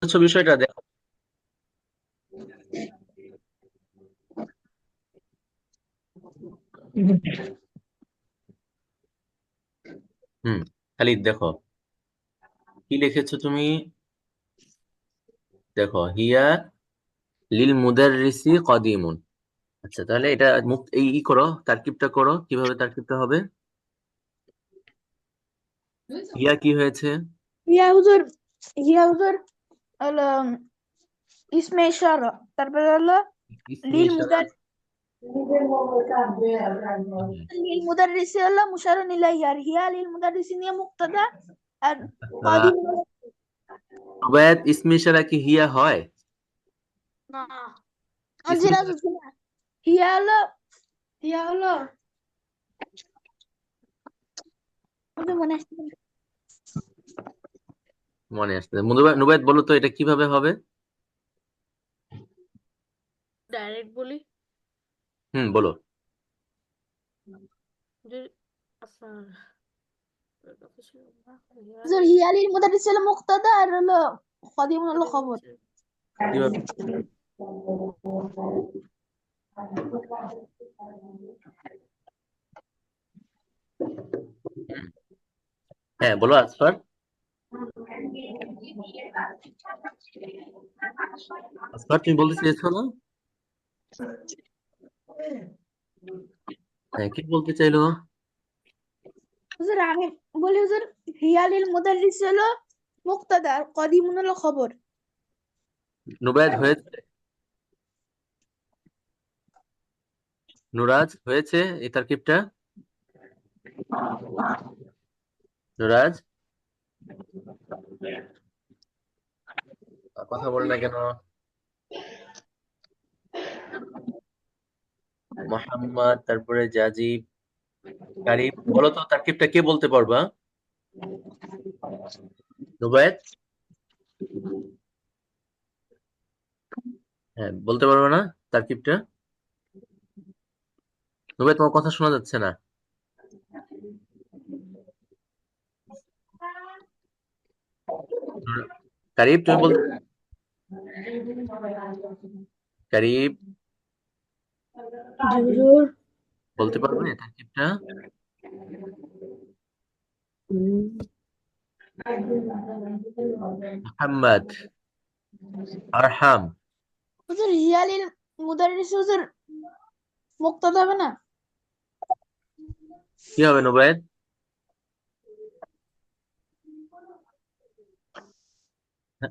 বিষয়টা দেখো। হুম, খালিদ দেখো কি লিখেছো তুমি। দেখো, হিয়া লিল মুদাররিসি কদিমুন। আচ্ছা, তাহলে এটা এই করো, তারকিবটা করো, কিভাবে তারকিবটা হবে। হিয়া কি হয়েছে? হিয়া হুজুর হিয়া হুজুর হলো ইসমে ইশারা, তারপরে হলো ইসমে লিল ইশারা। মুদার লিল মুদাররিসি হলো মুশারুন ইলাইহি, আর হিয়া লিল মুদাররিসি নিয়ে মুক্তাদা, আর আহ, কাদিম রুবায়াত ইসমে ইশারা কি হিয়া হয়? না। ইসমে জিরা ইশারা জিরা হিয়া হলো ওদের মনে আসছে না। মনে আসছে। নুবায়াত বলো তো এটা কিভাবে হবে। ডাইরেক্ট বলি বলো। যে আচ্ছা, ওর কথা ছিল না, হুজুর রিয়ালির হিয়া লিল মুদাররিসি হলো মুক্তাদা, আর হলো কাদিম হলো কদিন খবর। হচ্ছে কিভাবে? হুম, হ্যাঁ বলো আসফার। আসফার, তুমি বলতে চেয়েছো না? হ্যাঁ, কি বলতে চাইলো? হুজুর আমি বলি হুজুর, হিয়া লিল মুদাররিসি হলো মুক্তাদা, আর কাদিম হলো খবর। নুবায়াত হয়েছে? নুরাজ হয়েছে এই তারকিবটা? নুরাজ কথা বলে না কেন? মোহাম্মদ, তারপরে জাজিব, কারিম, বলো তো তারকিবটা কে বলতে পারবা? নুবায়েত? হ্যাঁ, বলতে পারবে না তারকিবটা? নুবায়েত, তোমার কথা শোনা যাচ্ছে না। কারিব, তুমি বলতে, কারিব জি হুজুর। বলতে পারবে তারকিবটা? মোহাম্মদ, আরহাম। হুজুর হিয়া লিল মুদাররিসি হুজুর মুক্তাদা হবে না? কি হবে নুবায়েত?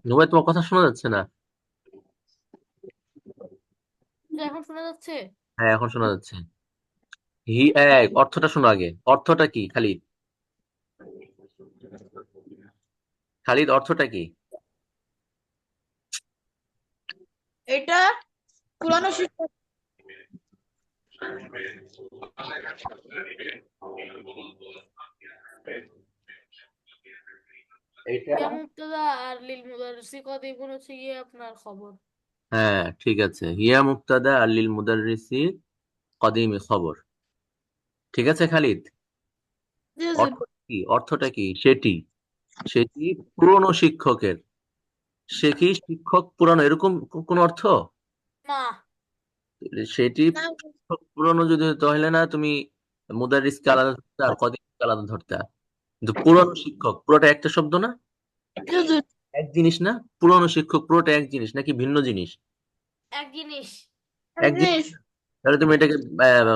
নুবায়েত, তোমার কথা শোনা যাচ্ছে না। এখন শোনা যাচ্ছে। হ্যাঁ, এখন শোনা যাচ্ছে। অর্থটা শোনো আগে, অর্থটা কি খালিদ? খালিদ, অর্থটা কি? এটা পুরানো শিক্ষক। এটা, হিয়া মুবতাদা আর লিল মুদাররিসি কদিন হচ্ছে গিয়ে আপনার খবর। হ্যাঁ ঠিক আছে, হিয়া মুবতাদা আর লিল মুদাররিসি কদিমি খবর। ঠিক আছে খালিদ। জি হুজুর। অর্থ কি? অর্থটা কি? সেটি, সেটি পুরনো শিক্ষকের। সে কি শিক্ষক পুরানো, এরকম কোন অর্থ? না সেটি না হুজুর। শিক্ষক পুরানো যদি হতো, তাহলে না তুমি মুদাররিসকে আলাদা ধরতে আর কদিমকে আলাদা ধরতে। কিন্তু পুরানো শিক্ষক পুরোটা একটা শব্দ না, জি হুজুর। এক জিনিস না? পুরানো শিক্ষক পুরোটা এক জিনিস নাকি ভিন্ন জিনিস? এক জিনিস। এক জিনিস। জিনিস। তাহলে তুমি এটাকে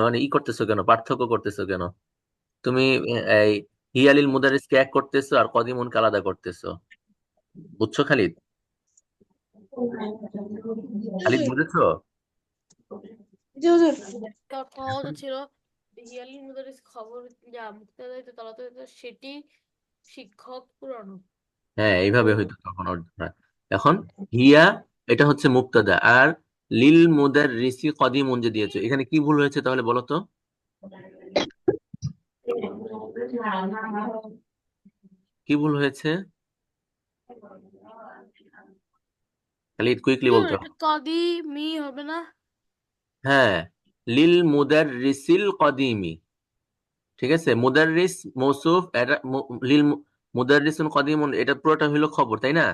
মানে করতেছো কেন, পার্থক্য করতেছো কেন? তুমি এই হিয়ালিল মুদারিসকে এক করতেছো আর কদিমুনকে আলাদা করতেছো। বুঝছো খালিদ? জি খালিদ, হুজুর। বুঝেছো? জি হুজুর। একটা অর্থ হওয়া উচিত ছিল হিয়া লিল মুদাররিসি খবর, যা মুক্তাদা হইতো তারা তো হইতো সেটি শিক্ষক পুরানো। হ্যাঁ, এইভাবে হয়তো তখন অর্থটা। এখন হিয়া, এটা হচ্ছে মুবতাদা, আর লিল মুদাররিসি কদিমুন যে দিয়েছো, এখানে কি ভুল হয়েছে তাহলে বলো তো? কি ভুল হয়েছে? খালিদ, কুইকলি বলতে এটা হবে। কদিমি হবে না? হ্যাঁ, লিল মুদাররিসিল কদিমি। ঠিক আছে, মুদাররিস মৌসুফ, এটা লিল মুদাররিসুন কদিমুন, এটা পুরোটা হলো খবর, তাই না?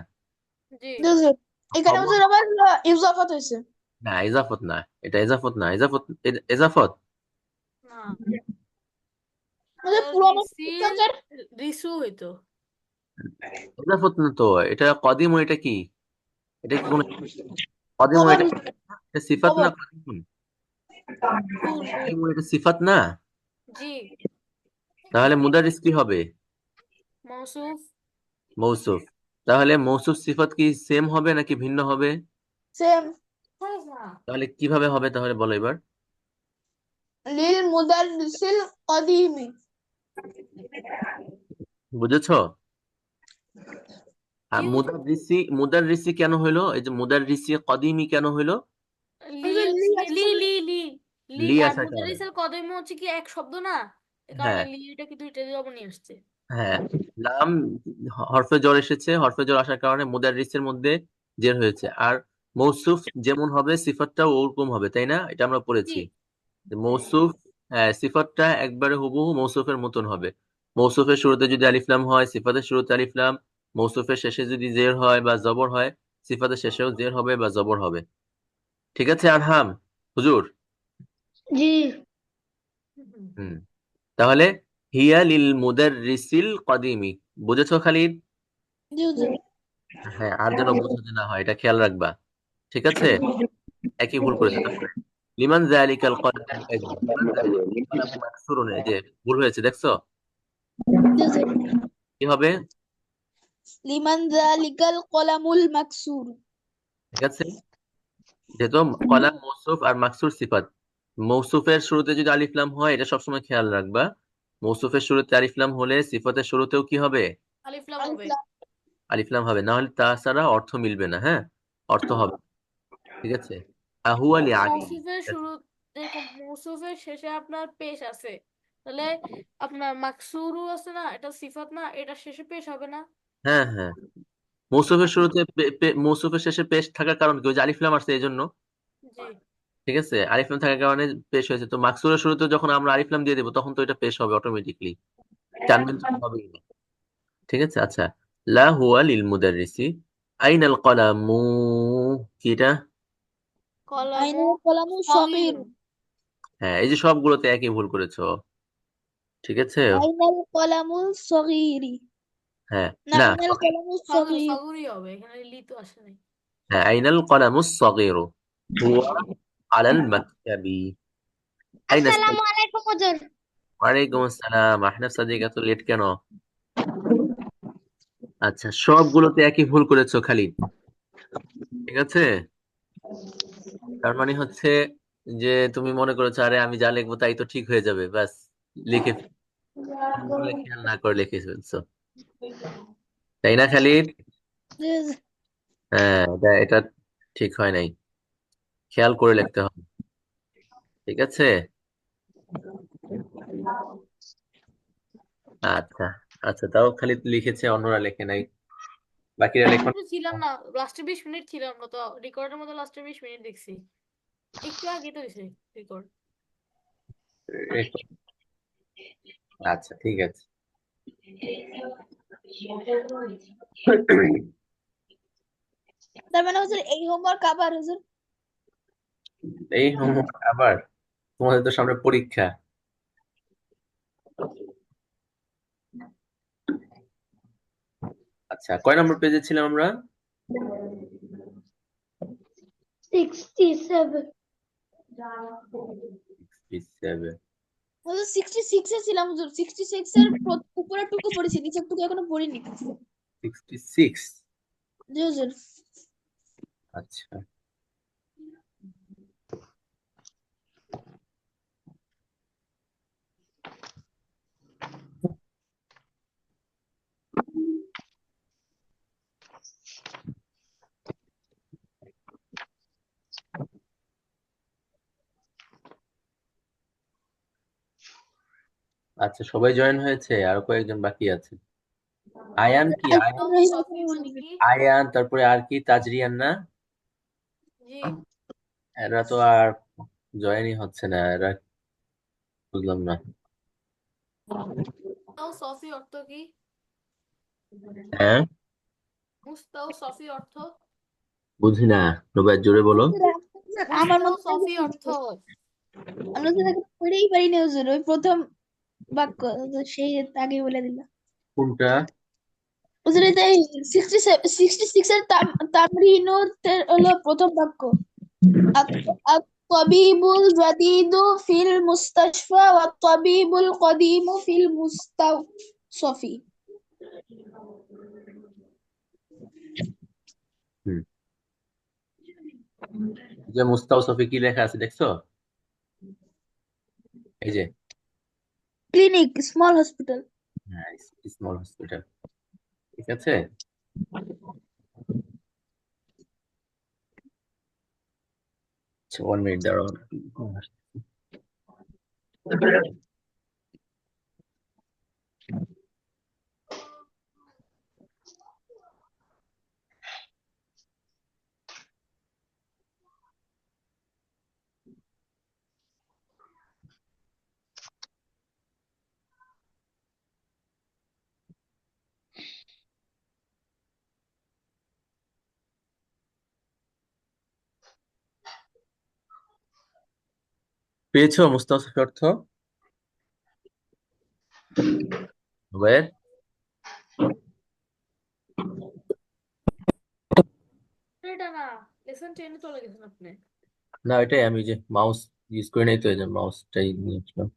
জি জি হুজুর এখানে খবর হুজুর আবার ইজাফাত হয়েছে। না, এজাফত না, এটা এজাফত না, এজাফত এজাফত না, হুজুর এটা পুরানো রিসিল কিতাবের রিসু হইতো। এজাফত না তো, এটা কদিম, এটা কি? এটা কি কোন কদিম? খবর এটা এটা সিফাত না খবর কদিম? নূন নূন। কদিম এটা সিফাত না? জি। তাহলে মুদারিস কি হবে? মৌসুফ। মৌসুফ। তাহলে মৌসুফ সিফাত কি সেম হবে নাকি ভিন্ন হবে? সেম। তাহলে কিভাবে হবে তাহলে বলো এবার। লিল মুদাররিসিল কদিমি। বুঝেছো? আর জি হুজুর। মুদাররিসি কেন হইলো? এই যে মুদাররিসি কদিমি কেন হইলো? লি হুজুর লি হচ্ছে লি আসছে না? লি লি লি লি আর আসার কারণে। মুদারিসের কদমে হচ্ছে কি এক শব্দ না, এ কারণে হ্যাঁ, লি এটা কি দুইটা জবনি আসছে। হ্যাঁ। লাম হরফে জ্বর এসেছে, হরফে জ্বর আসার কারণে মুদাররিসের মধ্যে জের হয়েছে। আর মৌসুফ যেমন হবে সিফাতটাও ওরকম হবে, তাই না? এটা আমরা জি পড়েছি যে মৌসুফ, হ্যাঁ, সিফাতটা একবারে হুবহু মৌসুফের মতন হবে। মৌসুফের শুরুতে যদি আলিফ লাম হয়, সিফাতের শুরুতে আলিফ লাম। মৌসুফের শেষে যদি জের হয় বা জবর হয়, সিফাতের শেষেও জের হবে বা জবর হবে। ঠিক আছে আরহাম, হুজুর? জি হুম। হুম। তাহলে হিয়া লিল মুদাররিসিল কদিমি। বুঝেছো খালিদ? জি হুজুর হ্যাঁ, আর যেন বোঝাতে না হয়, এটা খেয়াল রাখবা। ঠিক আছে? একই ভুল করেছে। তারপরে লিমান যালিকাল কলাম, এই যে লিমান যালিকাল কলাম মাকসুরুন, এই যে ভুল হয়েছে, দেখছো? জি হুজুর কি হবে? লিমান যালিকাল কলামুল মাকসুর। ঠিক আছে, যেহেতু কলাম মৌসুফ আর মাকসুর সিফাত। মৌসুফের শুরুতে যদি আলিফ লাম হয়, এটা সবসময় খেয়াল রাখবা। মৌসুফের শুরুতে আলিফ লাম হলে সিফাতের শুরুতেও কি হবে? আলিফলাম আলিফ হবে। লাম। আলিফ লাম হবে, না হলে তাছাড়া অর্থ মিলবে না। হ্যাঁ, অর্থ হবে। ঠিক আছে। আহু আলি আকি। মৌসুফের শুরু, দেখো মৌসুফের শেষে আপনার পেশ আছে, তাহলে আপনার মাকসুরও আছে না, এটা সিফাত না, এটা শেষে পেশ হবে না। হ্যাঁ, হ্যাঁ। মৌসুফের শুরুতে মৌসুফের শেষে পেশ থাকার কারণ কি? ওই যে আলিফ লাম আসছে এই জন্য। জি ঠিক আছে, আলিফ লাম থাকার কারণে পেশ হয়েছে। তো মাকসুরের শুরুতে যখন আমরা আলিফ লাম দিয়ে দেবো, তখন তো এটা পেশ হবে অটোমেটিকলি। তানবিন তো হবেই না। ঠিক আছে, আচ্ছা। লা হুয়া লিল মুদাররিসি আইনাল কলামু, কি এটা? কলামু আইনাল কলামু সগীর। সগীরুন। হ্যাঁ, এই যে সবগুলোতে একই ভুল করেছো। ঠিক আছে। আইনাল কলামু সগীরি। হ্যাঁ, না না, আইনাল কলামু সগীর। সগরই হবে, এখানে লি তো আসে নাই। হ্যাঁ, আইনাল কলামু সগীরু হুয়া আলাল মাকতাবি। আইনা আসসালামু আলাইকুম হুজুর। ওয়ালাইকুম আসসালাম। আহনাফ সাদিক, এত লেট কেন? আচ্ছা, সবগুলোতে একই ভুল করেছো খালিদ। ঠিক আছে, তার মানে হচ্ছে যে তুমি মনে করেছো আরে আমি যা লিখবো তাই তো ঠিক হয়ে যাবে, ব্যাস লিখে বলে খেয়াল না করে লিখে ফেলছো। তাই না খালিদ? জি জি। হ্যাঁ, এটা ঠিক হয় নাই, খেয়াল করে লিখতে হবে। ঠিক আছে, আচ্ছা। আচ্ছা, তাও খালিদ লিখেছে, অন্যরা লেখে নাই, বাকিরা আমি লেখন। তো ছিলাম না, লাস্টে 20 মিনিট ছিলাম না তো, রেকর্ডের মধ্যে লাস্টে 20 মিনিট দেখছি, একটু আগে তো হয়েছে রেকর্ড। আচ্ছা, ঠিক আছে। তার মানে হুজুর এই হোমওয়ার্ক আবার হুজুর। এই হোমওয়ার্ক আবার? তোমাদের তো সামনে পরীক্ষা। আচ্ছা, কয় নম্বর পেজে ছিলাম আমরা? 67। 67। হুজুর 66 এ ছিলাম হুজুর। 66 এর উপরের টুকু পড়েছি, নিচের টুকু এখনো পড়িনি। 66। জি হুজুর। আচ্ছা, আচ্ছা, সবাই জয়েন হয়েছে, আর কয়েকজন বাকি আছে। আয়ান কি? আয়ান, আব্দুর রহিম এখনো সফি হয়নি। সুফি। আয়ান, তারপরে আর কি? তাজরিয়ান না? জি। এরা তো আর জয়েনই হচ্ছে না, এরা বুঝলাম না। তাও সফি অর্থ কি? হ্যাঁ, মুস্তাওসফি অর্থ? বুঝি না, রুবাইয়াত জোরে বলো। হুজুর, আমার মতো মুস্তাওসফি অর্থ? আমরা তো তাকে পড়েই পারি না হুজুর, ওই প্রথম বাক্য তো সেই আগে বলে দিল কোনটা? হুজুর। এটা 66 এর তামরিনুর হলো প্রথম বাক্য। الطبيب الجديد في المستشفى والطبيب القديم في المستوصف. হুম, যে মুস্তাওসফি কি লেখা আছে দেখছো? এই যে, Clinic, small hospital. হ্যাঁ, স্মল হসপিটাল। ঠিক আছে। আচ্ছা, 1 মিনিট দাঁড়াও। পেয়েছো মুস্তাওসফি অর্থ? রুবাইয়াত, এটা না, লেসন 10 চলে গেছেন আপনি। না এটাই, আমি যে মাউস ইউজ করি নাই তো, এই যে মাউসটাই নিয়েছিলাম।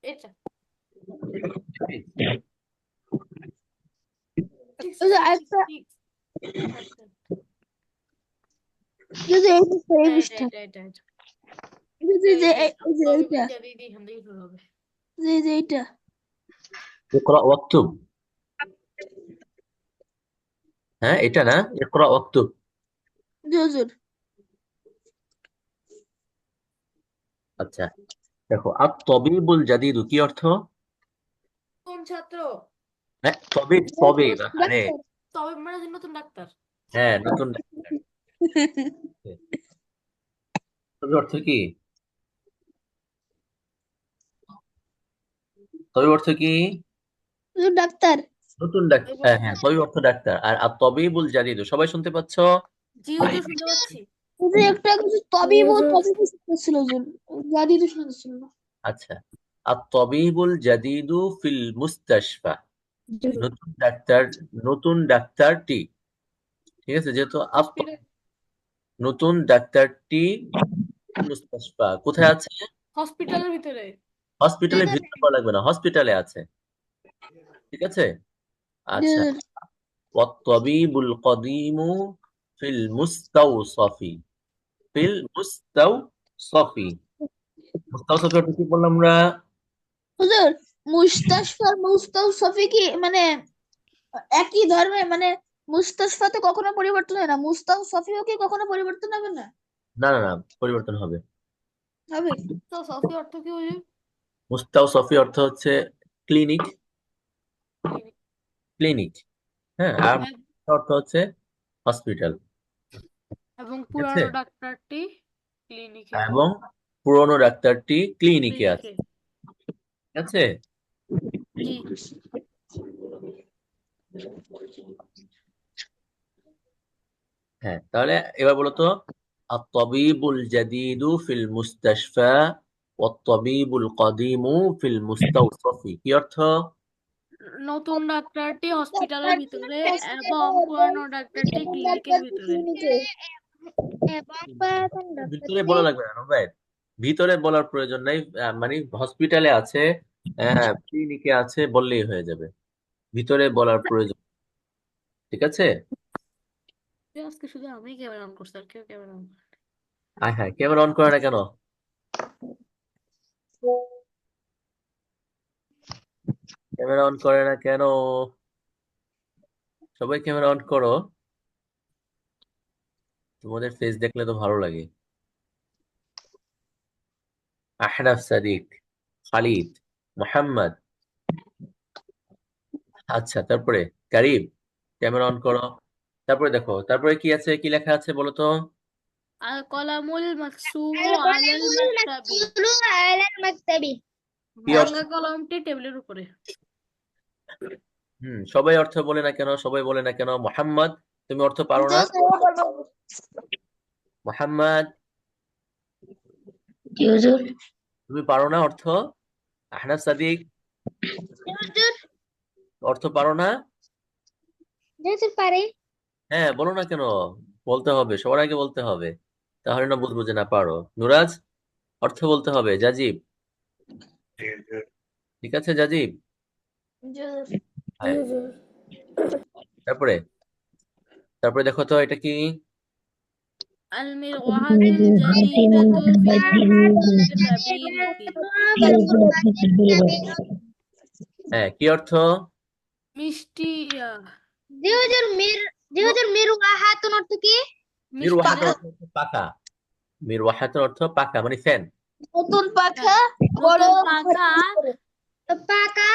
এটা ওই যে আরেকটা 66। আচ্ছা, এই যে এই পৃষ্ঠা, এই হ্যাঁ, পৃষ্ঠা, এটা এই যে যে এইটাই এই যে তবিবুল এইটা, জাদিদ এখান থেকে শুরু হবে। যে এইটা। ইকরা ওয়াক্তুব। হ্যাঁ, এটা না, ইকরা ওয়াক্তুব। জি হুজুর। আচ্ছা, দেখো আত তবিবুল জাদিদু কি অর্থ? কোন ছাত্র? হ্যাঁ, তবিব, তবিব, আরে ডাক্তার। তবিব মানে যে নতুন ডাক্তার। হ্যাঁ, নতুন ডাক্তার। তবিব অর্থ কি? তবিব অর্থ কি? হুজুর, ডাক্তার। নতুন ডাক্তার, তবিব হ্যাঁ অর্থ হ্যাঁ, ডাক্তার। তবিব অর্থ ডাক্তার। আর আত তবিবুল জাদিদু সবাই শুনতে পাচ্ছ? জি হুজুর, শুনতে পাচ্ছি। হুজুর একটু আগে হুজুর তবিব শুনতেছিল হুজুর, জাদিদু শুনতেছিল না। আচ্ছা, আত তবিবুল জাদিদু ফিল মুস্তাশফা, নতুন ডাক্তার, নতুন ডাক্তারটি। ঠিক আছে, যেহেতু নতুন ডাক্তারটি মুস্তাশফা কোথায় আছে? হসপিটালের ভিতরে। হসপিটালের ভিতরে করা লাগবে না, হসপিটালে আছে। ঠিক আছে। জি আচ্ছা, হুজুর। ওয়াত-তাবিবুল কদিমু ফিল মুস্তাওসফি, ফিল মুস্তাওসফি। মুস্তাওসফি অর্থ কি বললাম আমরা? হুজুর, মুস্তাশফা মুস্তাওসফি কি মানে একই ধর্মে, মানে মুস্তাশফা তো কখনো পরিবর্তন হয় না, মুস্তাওসফিও কি কখনো পরিবর্তন হবে না? না না না, পরিবর্তন হবে। হবে। তো সফি অর্থ কি হুজুর? মুস্তাওসফি অর্থ হচ্ছে ক্লিনিক, ক্লিনিক। ক্লিনিক। হ্যাঁ, আর এব- অর্থ হচ্ছে হসপিটাল। এবং ঠিক আছে। পুরানো ডাক্তারটি ক্লিনিকে। এবং পুরনো ডাক্তারটি ক্লিনিকে আছে। ক্লিনিকে। ঠিক আছে। জি। হ্যাঁ, তাহলে এবার বলো তো, আত-তাবিবুল জাদিদু ফিল মুস্তাশফা ওয়াত-তাবিবুল কদিমু ফিল মুস্তাওসফি কি অর্থ? নতুন ডাক্তারটি হসপিটালের ডাক্তারটি ভিতরে এবং হসপিটালে এবং পুরানো ডাক্তারটি পুরানো ক্লিনিকের ডাক্তারটি ভিতরে। ক্লিনিকে। এবং পুরাতন ভিতরে ডাক্তারটি বলা লাগবে না ভাই, ভিতরে বলার প্রয়োজন নাই। মানে হসপিটালে আছে, ক্লিনিকে আছে বললেই হয়ে যাবে, ভিতরে বলার প্রয়োজন। ঠিক আছে। আজকে শুধু আমি ক্যামেরা অন করছি, আর কেউ ক্যামেরা অন। হ্যাঁ হ্যাঁ, ক্যামেরা অন করে না কেন? ক্যামেরা অন করে না কেন? সবাই ক্যামেরা অন করো, তোমাদের ফেস দেখলে তো ভালো লাগে। আহনাফ, সাদিক, খালিদ, মোহাম্মদ। আচ্ছা, তারপরে কারিম, ক্যামেরা অন করো। তারপরে দেখো, তারপরে কি আছে, কি লেখা আছে বলো তো? আল কলামুল মাকসুরু القلم আলাল মাকতাবি। المكسور على المكتب কি অর্থ? ভাঙা কলমটি টেবিলের উপরে। সবাই অর্থ বলে না কেন, সবাই বলে না কেন? মোহাম্মদ, তুমি অর্থ পারো না? মোহাম্মদ, জি হুজুর। তুমি পারো না অর্থ? আহনাফ, সাদিক, জি হুজুর। অর্থ পারো না? জি হুজুর পারি। হ্যাঁ, বলো না কেন? বলতে হবে, সবার আগে বলতে হবে, তাহলে না বুঝবো যে না পারো। নুরাজ, অর্থ বলতে হবে। জাজিব, জি হুজুর। ঠিক আছে জাজিব? জি হুজুর। হ্যাঁ, তারপরে তারপরে দেখো তো এটা কি? আল মিরওয়াহাতুল জাদীদাতু ফিল গুরফাতিল কাবীরাতি। হ্যাঁ, কি অর্থ? মিষ্টি জি হুজুর জি হুজুর মিরওয়াহাতুন অর্থ কি? মিরওয়াহাত পাখা। অর্থ হচ্ছে পাখা। মিরওয়াহাত অর্থ পাখা, মানে ফ্যান। নতুন পাখা হ্যাঁ, বড় নতুন ঘরের পাখা, ভিতরে। পাখা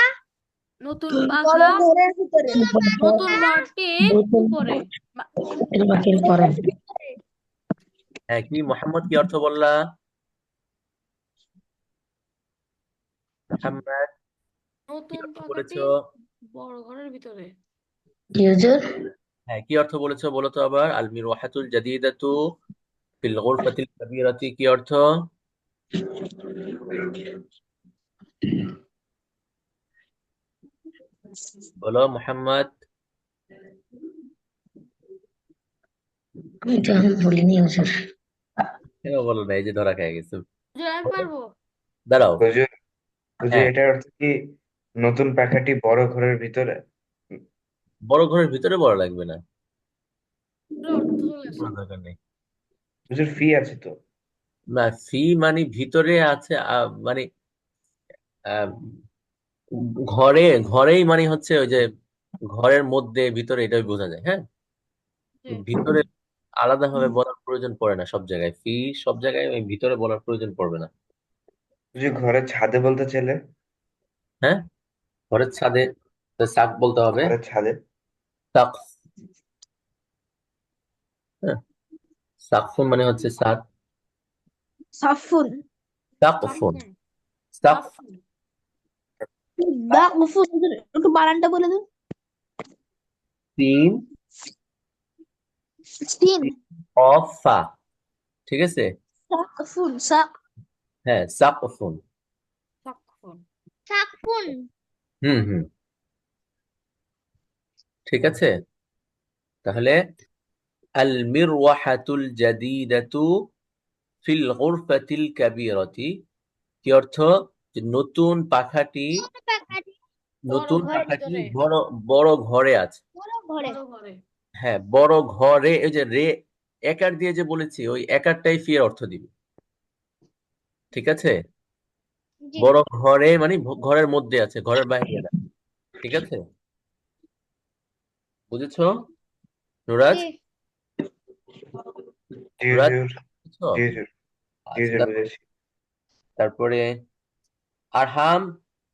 নতুন বড় পাখা ঘরের ভিতরে। নতুন ঘরটির উপরে। মা- হ্যাঁ, কি মোহাম্মদ, কি অর্থ বললা? মোহাম্মদ, কি নতুন অর্থ পাখাটি বলেছো? বড় ঘরের ভিতরে। জি হুজুর। হ্যাঁ, কি অর্থ বলেছো বলো তো আবার? আল মিরওয়াহাতুল জাদীদাতু ফিল গুরফাতিল কাবীরাতি, কি অর্থ? বলো মোহাম্মদ। আমি তো এখন বলিনি হুজুর। কেন বলো না? এই যে ধরা খেয়ে গেছে। যে আমি পারবো। দাঁড়াও। হুজুর, হুজুর হ্যাঁ, এটার অর্থ কি নতুন পাখাটি বড় ঘরের ভিতরে? বড় ঘরের ভিতরে বড় লাগবে না, পুরো অর্থ চলে আসে। কোনো দরকার নেই। হুজুর ফি আছে তো। না, ফি মানে ভিতরে আছে, মানে আহ, ঘরে, ঘরেই মানে হচ্ছে ওই যে ঘরের মধ্যে ভিতরে, এটাই বোঝা যায়। হ্যাঁ, জি। ভিতরে আলাদাভাবে বলার প্রয়োজন পড়ে না সব জায়গায়, সব জায়গায় ওই ভিতরে বলার প্রয়োজন পড়বে না। হুজুর ঘরের ছাদে বলতে চাইলে? হ্যাঁ, ঘরের ছাদে তো সাক বলতে হবে। ঘরের ছাদে। সাক, হ্যাঁ, সাকফুন মানে হচ্ছে সাক। সাফুন সাকফুন, সাফুন। সাক, সাফুন। দাগফুন একটু বানানটা বলে দিন। তিন তিন অফ ফা, ঠিক আছে? সাকফুন হ্যাঁ, সাকফুন। সাকফুন। সাকফুন। হুম হুম, ঠিক আছে। তাহলে আল মিরওয়াহাতুল জাদীদাতু ফিল গুরফাতিল কাবীরাতি, কি অর্থ? যে নতুন পাখাটি, বড় নতুন ঘরের পাখাটি ভিতরে। বড় বড় ঘরে আছে। ঘরে। বড় ঘরে। হ্যাঁ, বড় ঘরে, ওই যে রে একার দিয়ে যে বলেছি, ওই একারটাই ফি এর অর্থ দিবে, ঠিক আছে? জি বড় ঘরে মানে ঘরের মধ্যে আছে, ঘরের বাইরে না, ঠিক আছে? বুঝেছো নুরাজ? জি। জি নুরাজ, হুজুর। বুঝছো? জি হুজুর। জি আচ্ছা, হুজুর বুঝেছি। তারপরে আরহাম,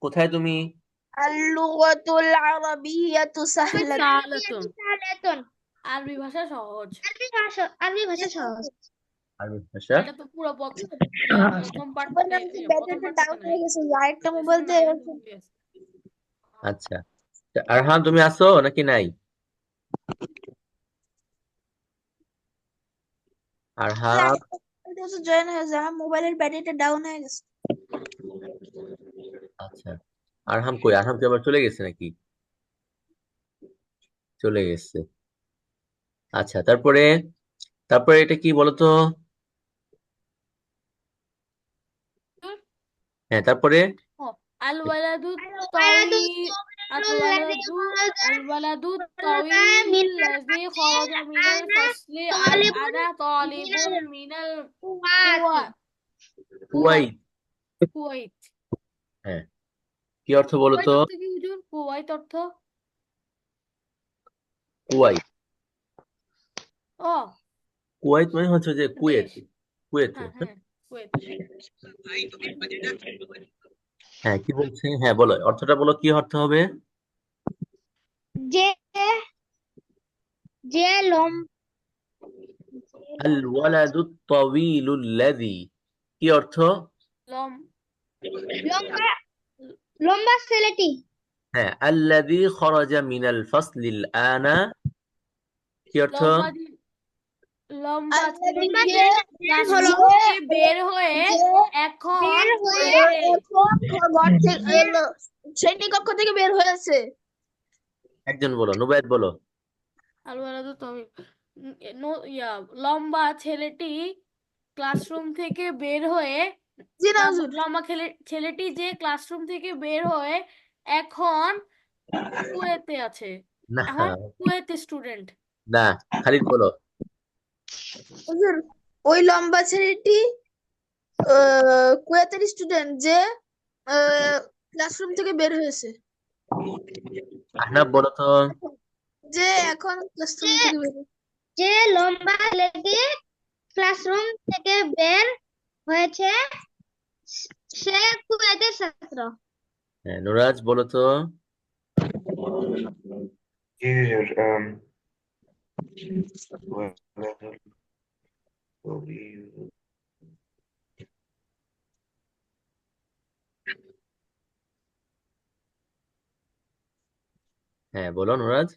কোথায় তুমি? اللغة العربية سهلة সালাতুন। سهلة আরবি ভাষা সহজ। عربي ভাষা সহজ। আরবি ভাষা। এটা তো পুরো প্রথম পার্টে, বললাম যে প্রথম ব্যাটারিটা পার্টটাতে ডাউন নাই। হয়ে গেছে আরেকটা মোবাইল লেসনে দিয়ে নাই, এটা দুটোই আছে। আচ্ছা, তা আরহাম তুমি আছো নাকি নাই? আরহাম, জয়েন হয়েছে আমার মোবাইলের ব্যাটারিটা ডাউন হয়ে গেছে। আচ্ছা, আরহাম কই? আরহাম কি আবার চলে গেছে নাকি? চলে গেছে। আচ্ছা, তারপরে তারপরে এটা কি বলতো? হ্যাঁ, তারপরে ও, আল ওয়ালাদু ولد তাওয়িল। আল الطويل الذي ওয়ালাদু خرج আল ওয়ালাদু خرج তাওয়িল من লাযী الفصل খরাজা মিনাল أنا ফাসলি। طالب আনা من তালিবুন মিনাল القوات কুওয়া। কুয়াইত, কুয়াইত। হ্যাঁ, কি অর্থ বলো কুয়াইত তো? অর্থ কি হুজুর? কুয়াইত অর্থ? কুয়াইত। ও, কুয়াইত মানে হচ্ছে যে কুয়েত। দেশ। কুয়েত। হ্যাঁ হ্যাঁ, হ্যাঁ, কুয়েত। হ্যাঁ, কি বলছে? হ্যাঁ, বলো, অর্থটা বলো, কি অর্থ হবে? যে যে লম আল ওয়ালাদু তাওয়িলুল্লাযী, কি অর্থ? লম লম্বা লম্বা ছেলেটি। হ্যাঁ, আল্লাযী খরাজা মিনাল ফাসলিল আনা, কি অর্থ? লম্বা লম্বা ছেলেটি যে ক্লাসরুম হলো থেকে বের হয়ে এখন বের হয়ে কুয়েতে। এখন ঘর থেকে শ্রেণীকক্ষ থেকে বের হয়েছে। একজন বলো, নুবায়েত বলো। আলওয়ালাদু তবে লম্বা ছেলেটি ক্লাসরুম থেকে বের হয়ে জি না হুজুর। লম্বা ছেলেটি যে ক্লাসরুম থেকে বের হয়ে এখন কুয়েতে আছে, না, এখন কুয়েতে স্টুডেন্ট। না, খালিদ বলো। হুজুর, ওই লম্বা ছেলেটি কুয়েতের স্টুডেন্ট যে ক্লাসরুম থেকে বের হয়েছে। আহনাফ বলো তো। যে এখন ক্লাসরুম থেকে বের যে লম্বা ছেলেটি ক্লাসরুম থেকে বের হয়েছে সে কুয়েতের ছাত্র। হ্যাঁ, নুরাজ বলো তো। জি হুজুর ওয়ালাদুল তাওয়িল। হ্যাঁ, বলো নুরাজ।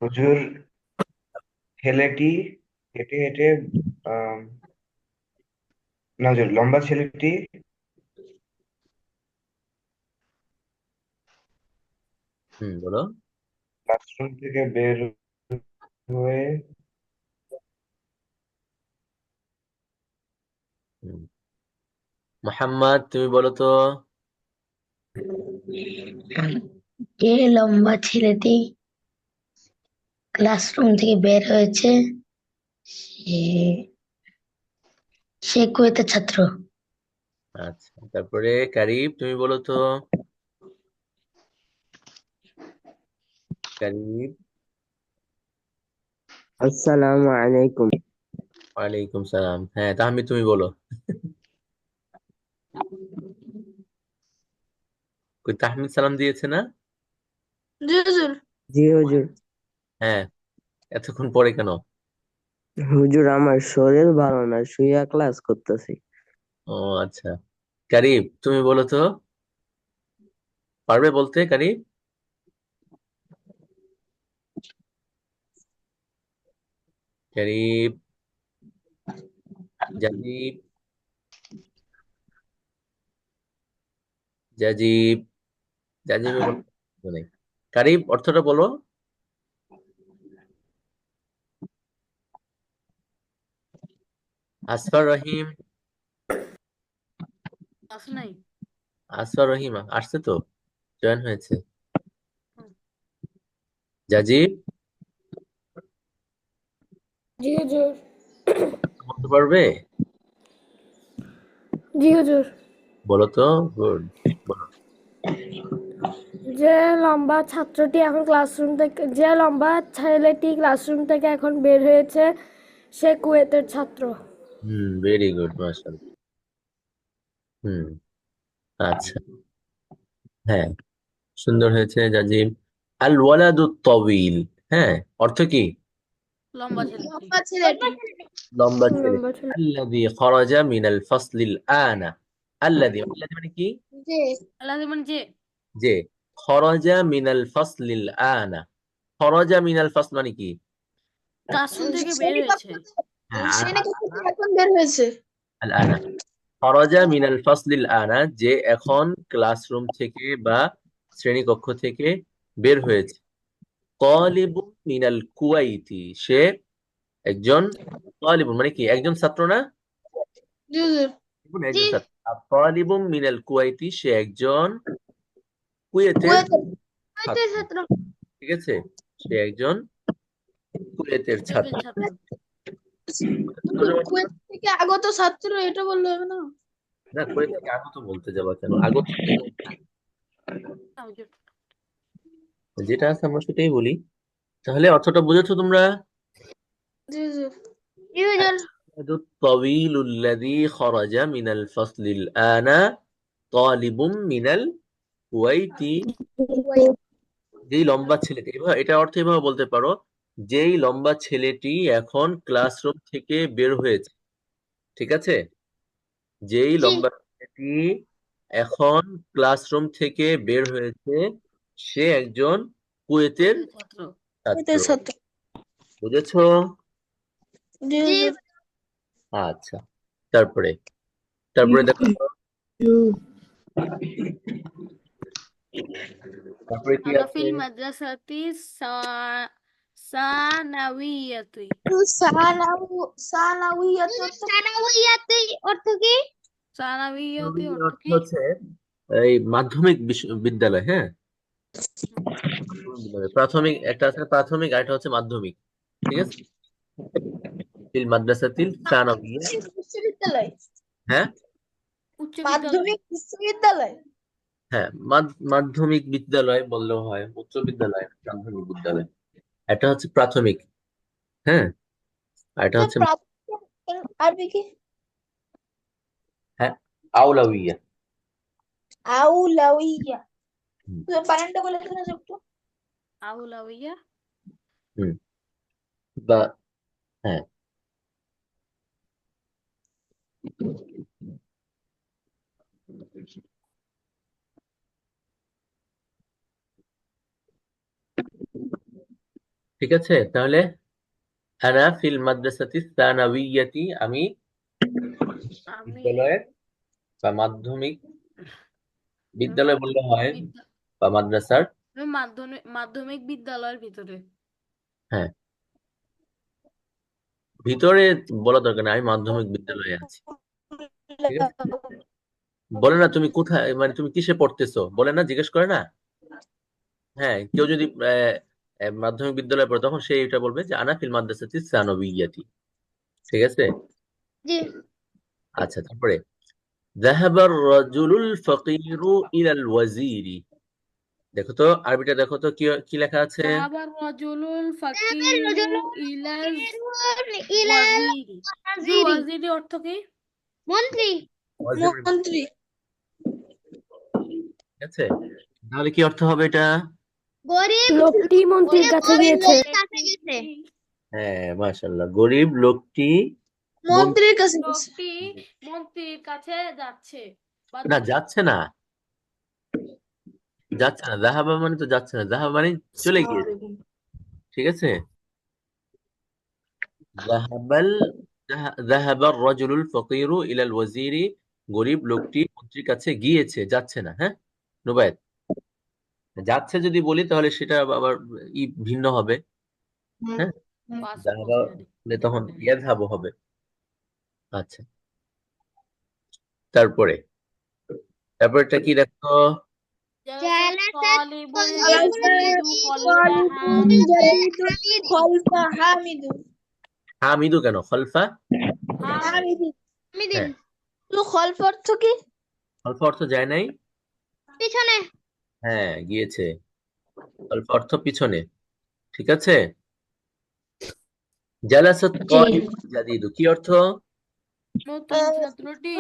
হুজুর, ছেলেটি হেঁটে হেঁটে আম, না হুজুর, লম্বা ছেলেটি বলো। ক্লাসরুম থেকে বের হয়ে হুম, মোহাম্মদ তুমি বলো তো। যে লম্বা ছেলেটি ক্লাসরুম থেকে বের হয়েছে সে সে কুয়েতের ছাত্র। আচ্ছা, তারপরে কারিব তুমি বলো তো। কারিব। আসসালামু আলাইকুম। ওয়ালাইকুম সালাম। হ্যাঁ, তাহমিদ তুমি বলো। কই, তাহমিদ সালাম দিয়েছে না? জি হুজুর। জি হুজুর। হ্যাঁ, এতক্ষণ পরে কেন? হুজুর, আমার শরীর ভালো না, শুইয়া ক্লাস করতেছি। ও আচ্ছা, কারিব তুমি বলো তো। পারবে বলতে কারিব? কারিব। জাজিব। জাজিব। জাজিবে বলো। নেই। কারিব অর্থটা বলো। আসফার রহিম। আসে নাই। আসফার রহিম আসছে তো, জয়েন হয়েছে। জাজিব জি হুজুর। বলতে পারবে? জি হুজুর। বলো তো। গুড, বলো। যে লম্বা ছেলেটি ক্লাসরুম থেকে এখন বের হয়েছে সে কুয়েতের ছাত্র। ভেরি গুড, মাশাআল্লাহ। হুম, আচ্ছা। হ্যাঁ, সুন্দর হয়েছে জাজিম। আল ওয়ালাদু তাওয়িল, হ্যাঁ, অর্থ কি? লম্বা ছেলেটি। লম্বা ছেলেটি। লম্বা ছেলে। লম্বা ছেলে। আল্লাযী খরাজা মিনাল ফাসলিল আনা। আল্লাযী মানে কি? যে আল্লাহ মানে যে যে খরাজা মিনাল ফাসলিল আনা। খরাজা মিনাল ফাসল মানে কি? ক্লাসরুম থেকে বের শ্রেণীকক্ষ হয়েছে। হ্যাঁ, শ্রেণীকক্ষ থেকে এখন বের হয়েছে। আল আনা। খরাজা মিনাল ফাসলিল আনা, যে এখন ক্লাসরুম থেকে বা শ্রেণীকক্ষ থেকে বের হয়েছে। তালিবুন মিনাল কুয়াইতি, সে একজন। তালিবুন মানে কি? একজন ছাত্র না? জি হুজুর। জি। একজন ছাত্র। আর তালিবুন মিনাল কুয়াইতি, সে একজন কুয়েতের কুয়েতের ছাত্র। ছাত্র। ঠিক আছে, সে একজন কুয়েতের কুয়েতের ছাত্র। ছাত্র। কুয়েত থেকে আগত ছাত্র এটা বললে হবে না? না, কুয়েত থেকে আগত বলতে যাবা কেন? আগত না, হুজুর। যেটা আছে আমরা সেটাই বলি। তাহলে অর্থটা বুঝেছো তোমরা? জি জি জি হুজুর। الطويل الذي خرج من الفصل الآن طالب من الكويت। যেই লম্বা ছেলেটি, এটা অর্থ এভাবে বলতে পারো, যেই লম্বা ছেলেটি এখন ক্লাসরুম থেকে বের হয়েছে। ঠিক আছে? যেই লম্বা ছেলেটি এখন ক্লাসরুম থেকে বের হয়েছে সে একজন কুয়েতের ছাত্র। ছাত্র। ছাত্র। বুঝেছো? জি হুজুর। আচ্ছা, তারপরে তারপরে দেখো তারপরে কি আনা আছে? ফিল মাদ্রাসাতি সানাউইয়াতি। সানাউইয়াত অর্থ কি? সানাউইয়াতি অর্থ অর্থ কি? হচ্ছে এই মাধ্যমিক বিদ্যালয়। হ্যাঁ, প্রাথমিক একটা আছে, প্রাথমিক, আর একটা হচ্ছে মাধ্যমিক। ঠিক আছে? ফিল মাদ্রাসাতিল সানাউইয়া। বিশ্ববিদ্যালয়, হ্যাঁ উচ্চ বিদ্যালয়। মাধ্যমিক বিশ্ববিদ্যালয়। হ্যাঁ, মাধ্যমিক বিদ্যালয় বললেও হয়, উচ্চ বিদ্যালয়, মাধ্যমিক বিদ্যালয়। এটা হচ্ছে প্রাথমিক। হ্যাঁ, আর এটা হচ্ছে আরবি কি? হ্যাঁ আউলাউইয়া। আউলাউইয়া। হুম, বানানটা বলে দিন একটু। আউলাউইয়া। হুম, বা হ্যাঁ, ঠিক আছে। তাহলে আনা ফিল মাদ্রাসাতি সানাউইয়াতি, আমি আমি বিদ্যালয়ের বা মাধ্যমিক বিদ্যালয় বললে হয়, বা মাদ্রাসার। মাধ্যমিক বিদ্যালয়ের ভিতরে। হ্যাঁ, ভিতরে বলা দরকার নেই, আমি মাধ্যমিক বিদ্যালয়ে আছি। ঠিক আছে? বলে না তুমি কোথায়, মানে তুমি কিসে পড়তেছো বলে না, জিজ্ঞেস করে না। হ্যাঁ, কেউ যদি মাধ্যমিক বিদ্যালয়ে পড়ে তখন সে এটা বলবে যে আনা ফিল মাদ্রাসাতি সানাউইয়াতি। ঠিক আছে? জি। আচ্ছা, তারপরে ذهب الرجل الفقير إلى الوزير। দেখো তো আরবিটা, দেখো তো কি কি লেখা আছে। যাহাবার রাজুলুল ফাকিরু ইলাল ওয়াজিরি। ওয়াজিরি অর্থ কি? মন্ত্রী। ওয়াজির, মন্ত্রী। ঠিক আছে? তাহলে কি অর্থ হবে এটা? গরিব লোকটি মন্ত্রীর কাছে গিয়েছে। হ্যাঁ, মাশাআল্লাহ, গরিব লোকটি মন্ত্রীর কাছে গেছে। লোকটি মন্ত্রীর কাছে যাচ্ছে বা না, যাচ্ছে না, যাচ্ছে না। জাহাবা মানে তো যাচ্ছে না, জাহাবা মানে চলে গিয়েছে। ঠিক আছে? জাহাবাল জাহাবার রাজুলুল ফাকিরু ইলাল ওয়াজিরি, গরিব লোকটি মন্ত্রীর কাছে গিয়েছে, যাচ্ছে না। হ্যাঁ নুবায়েত, যাচ্ছে যদি বলি তাহলে সেটা আবার ভিন্ন হবে। হ্যাঁ, পাস জাহাবা অক্সিলারি। বলে তখন ইয়াযহাবু হবে। আচ্ছা, তারপরে তারপরটা কি দেখো? জালাসাত তালিবুল জালিদু জাদিদু খলফা হামিদু। হামিদু কেন, খলফা? হামিদু। হ্যাঁ, তো খলফা অর্থ কি? খলফা অর্থ যায় নাই। পিছনে। হ্যাঁ, গিয়েছে। খলফা অর্থ পিছনে। ঠিক আছে? জালাসাত তালিবুল জাদিদু কি অর্থ? নতুন ছাত্রটি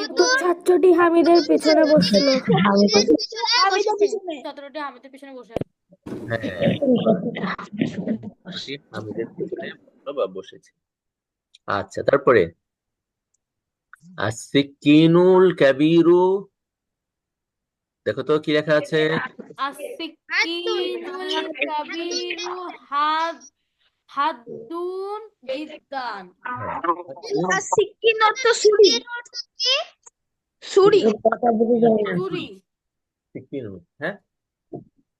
ছাত্রটি হামিদের পেছনে বসলো। হামিদের পিছনে। ছাত্রটি হামিদের পিছনে বসে আছে। হ্যাঁ, হামিদের পিছনে বা বসেছে। আচ্ছা, তারপরে আসিকিনুল কাবীরু, দেখো তো কি লেখা আছে। আসিকিনুল কাবিরু হাদ্দুন জিদ্দান। আর সিকিন অর্থ ছুরি। ছুরি। চুরি। সিকিনু, হ্যাঁ,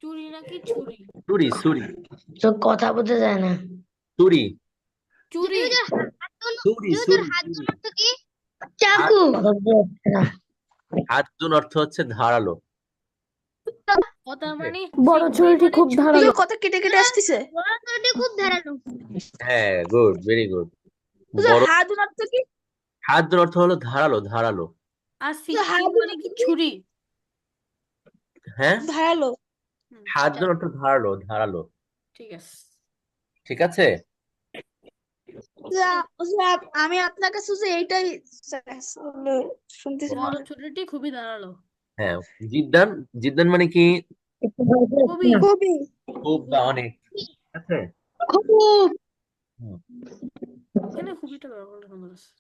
চুরি নাকি ছুরি? ছুরি, ছুরি, তো কথা বলতে যায় না। ছুরি, চুরি। ছুরি, ছুরি, ছুরি। চাকু। হাদ্দুন অর্থ হচ্ছে ধারালো। ও তার মানে বড় ছুরিটি খুব ধারালো। কথা কেটে কেটে আসতেছে। হ্যাঁ, গুড, ভেরি গুড। হুজুর বড়। হাদুন অর্থ কি? হাদুন অর্থ হলো ধারালো, ধারালো। আর হুজুর সিকিম হাদুন মানে কি অর্থ কি? ছুরি? হ্যাঁ, ধারালো। হাদুন যাক, অর্থ ধারালো, ধারালো। ঠিক আছে। ঠিক আছে। আমি আপনার কাছে হুজুর এইটাই শুনতে বড় চাই। ছুরিটি খুবই ধারালো। হ্যাঁ, জিদ্দান, জিদ্দান মানে কি খুবই খুবই। খুব বা অনেক। ঠিক আছে। খুব। হুম। এখানে খুবইটা ব্যবহার করা আছে।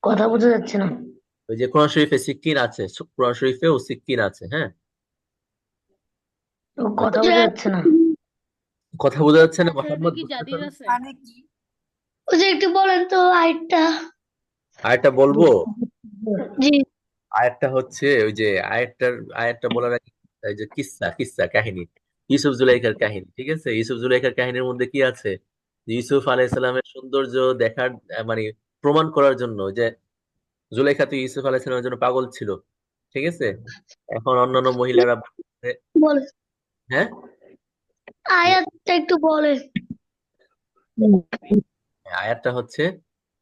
কথা বোঝা যাচ্ছে না। ওই যে কোরআন শরীফে সিক্কিন আছে, কোরআন শরীফেও সিক্কিন আছে। হ্যাঁ, কথা বোঝা যাচ্ছে না। কথা বোঝা যাচ্ছে না কোরআন শরীফে মোহাম্মদ কি মুস্তাফা? জাদিদ আছে? মানে কি? ওই যে একটু বলেন তো আরেকটা। আয়াতটা বলবো। জি। আয়াতটা হচ্ছে ওই যে আয়াতটা বলার আগে এই যে কিসসা কাহিনী, ইউসুফ জুলাইখার কাহিনী। ঠিক আছে, ইউসুফ জুলাইখার কাহিনীর মধ্যে কি আছে, যে ইউসুফ আলাইহিসসালামের সৌন্দর্য দেখার মানে প্রমাণ করার জন্য যে জুলাইখা তো ইউসুফ আলাইহিসসালামের জন্য পাগল ছিল। ঠিক আছে। এখন অন্যান্য মহিলারা বলছে, বলে হ্যাঁ, আয়াতটা একটু বলে। আয়াতটা হচ্ছে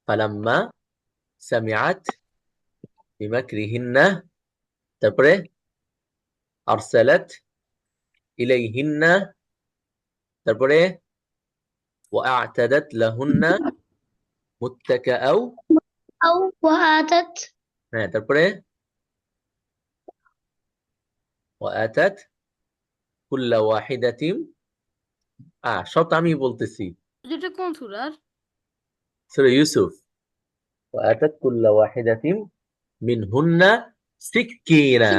ফালাম্মা সামিআত বিমাকরিহিন্না, তারপরে আরসালাত ইলাইহিন্না, তারপরে ওয়াআতাদাত লাহুন্না মুত্তাকাআও। আও ওয়াআতাত। হ্যাঁ, তারপরে ওয়াআতাত কুল্লা ওয়াহিদাতিন। সব তো আমি বলতেছি। যেটা কোন সূরার? সূরা ইউসুফ। ওয়াআতাত কুল্লা ওয়াহিদাতিন মিনহুন্না সিক্কিনা।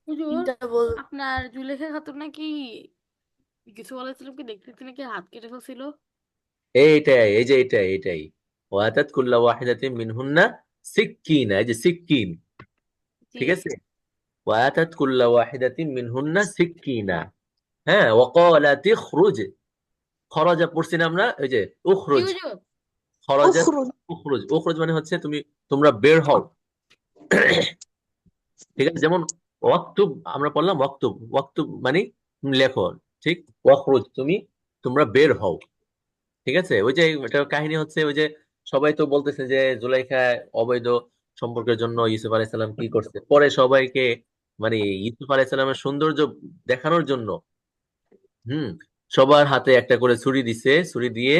হুজুর, এটা বল। আপনার জুলেখা খাতুন নাকি ইউসুফ আলাইহিস সালামকে দেখতে নাকি হাত কেটে ফেলছিল? এইটাই, এই যে এইটাই ওয়াআতাত কুল্লা ওয়াহিদাতিন মিনহুন্না সিক্কিনা, এই যে সিক্কিন। জি। ঠিক আছে। ওয়াআতাত কুল্লা ওয়াহিদাতিন মিনহুন্না সিক্কিনা। হ্যাঁ, ওয়াকালাত ইখরুজ। খরাজা পড়ছি না আমরা, ওই যে জি উখরুজ। হুজুর। খরাজা উখরুজ। উখরুজ, উখরুজ মানে হচ্ছে তোমরা বের হও। ঠিক আছে, যেমন ওয়াক্তুব আমরা পড়লাম, ওয়াক্তুব, ওয়াক্তুব মানে তুমি লেখো। ঠিক, ওয়াখরুজ তোমরা বের হও। ঠিক আছে। ওই যে এটা কাহিনী হচ্ছে, ওই যে সবাই তো বলতেছে যে জুলাইখা অবৈধ সম্পর্কের জন্য ইউসুফ আলাইহিস সালাম কি করছে, পরে সবাইকে মানে ইউসুফ আলাইহিস সালামের সৌন্দর্য দেখানোর জন্য সবার হাতে একটা করে ছুরি দিছে, ছুরি দিয়ে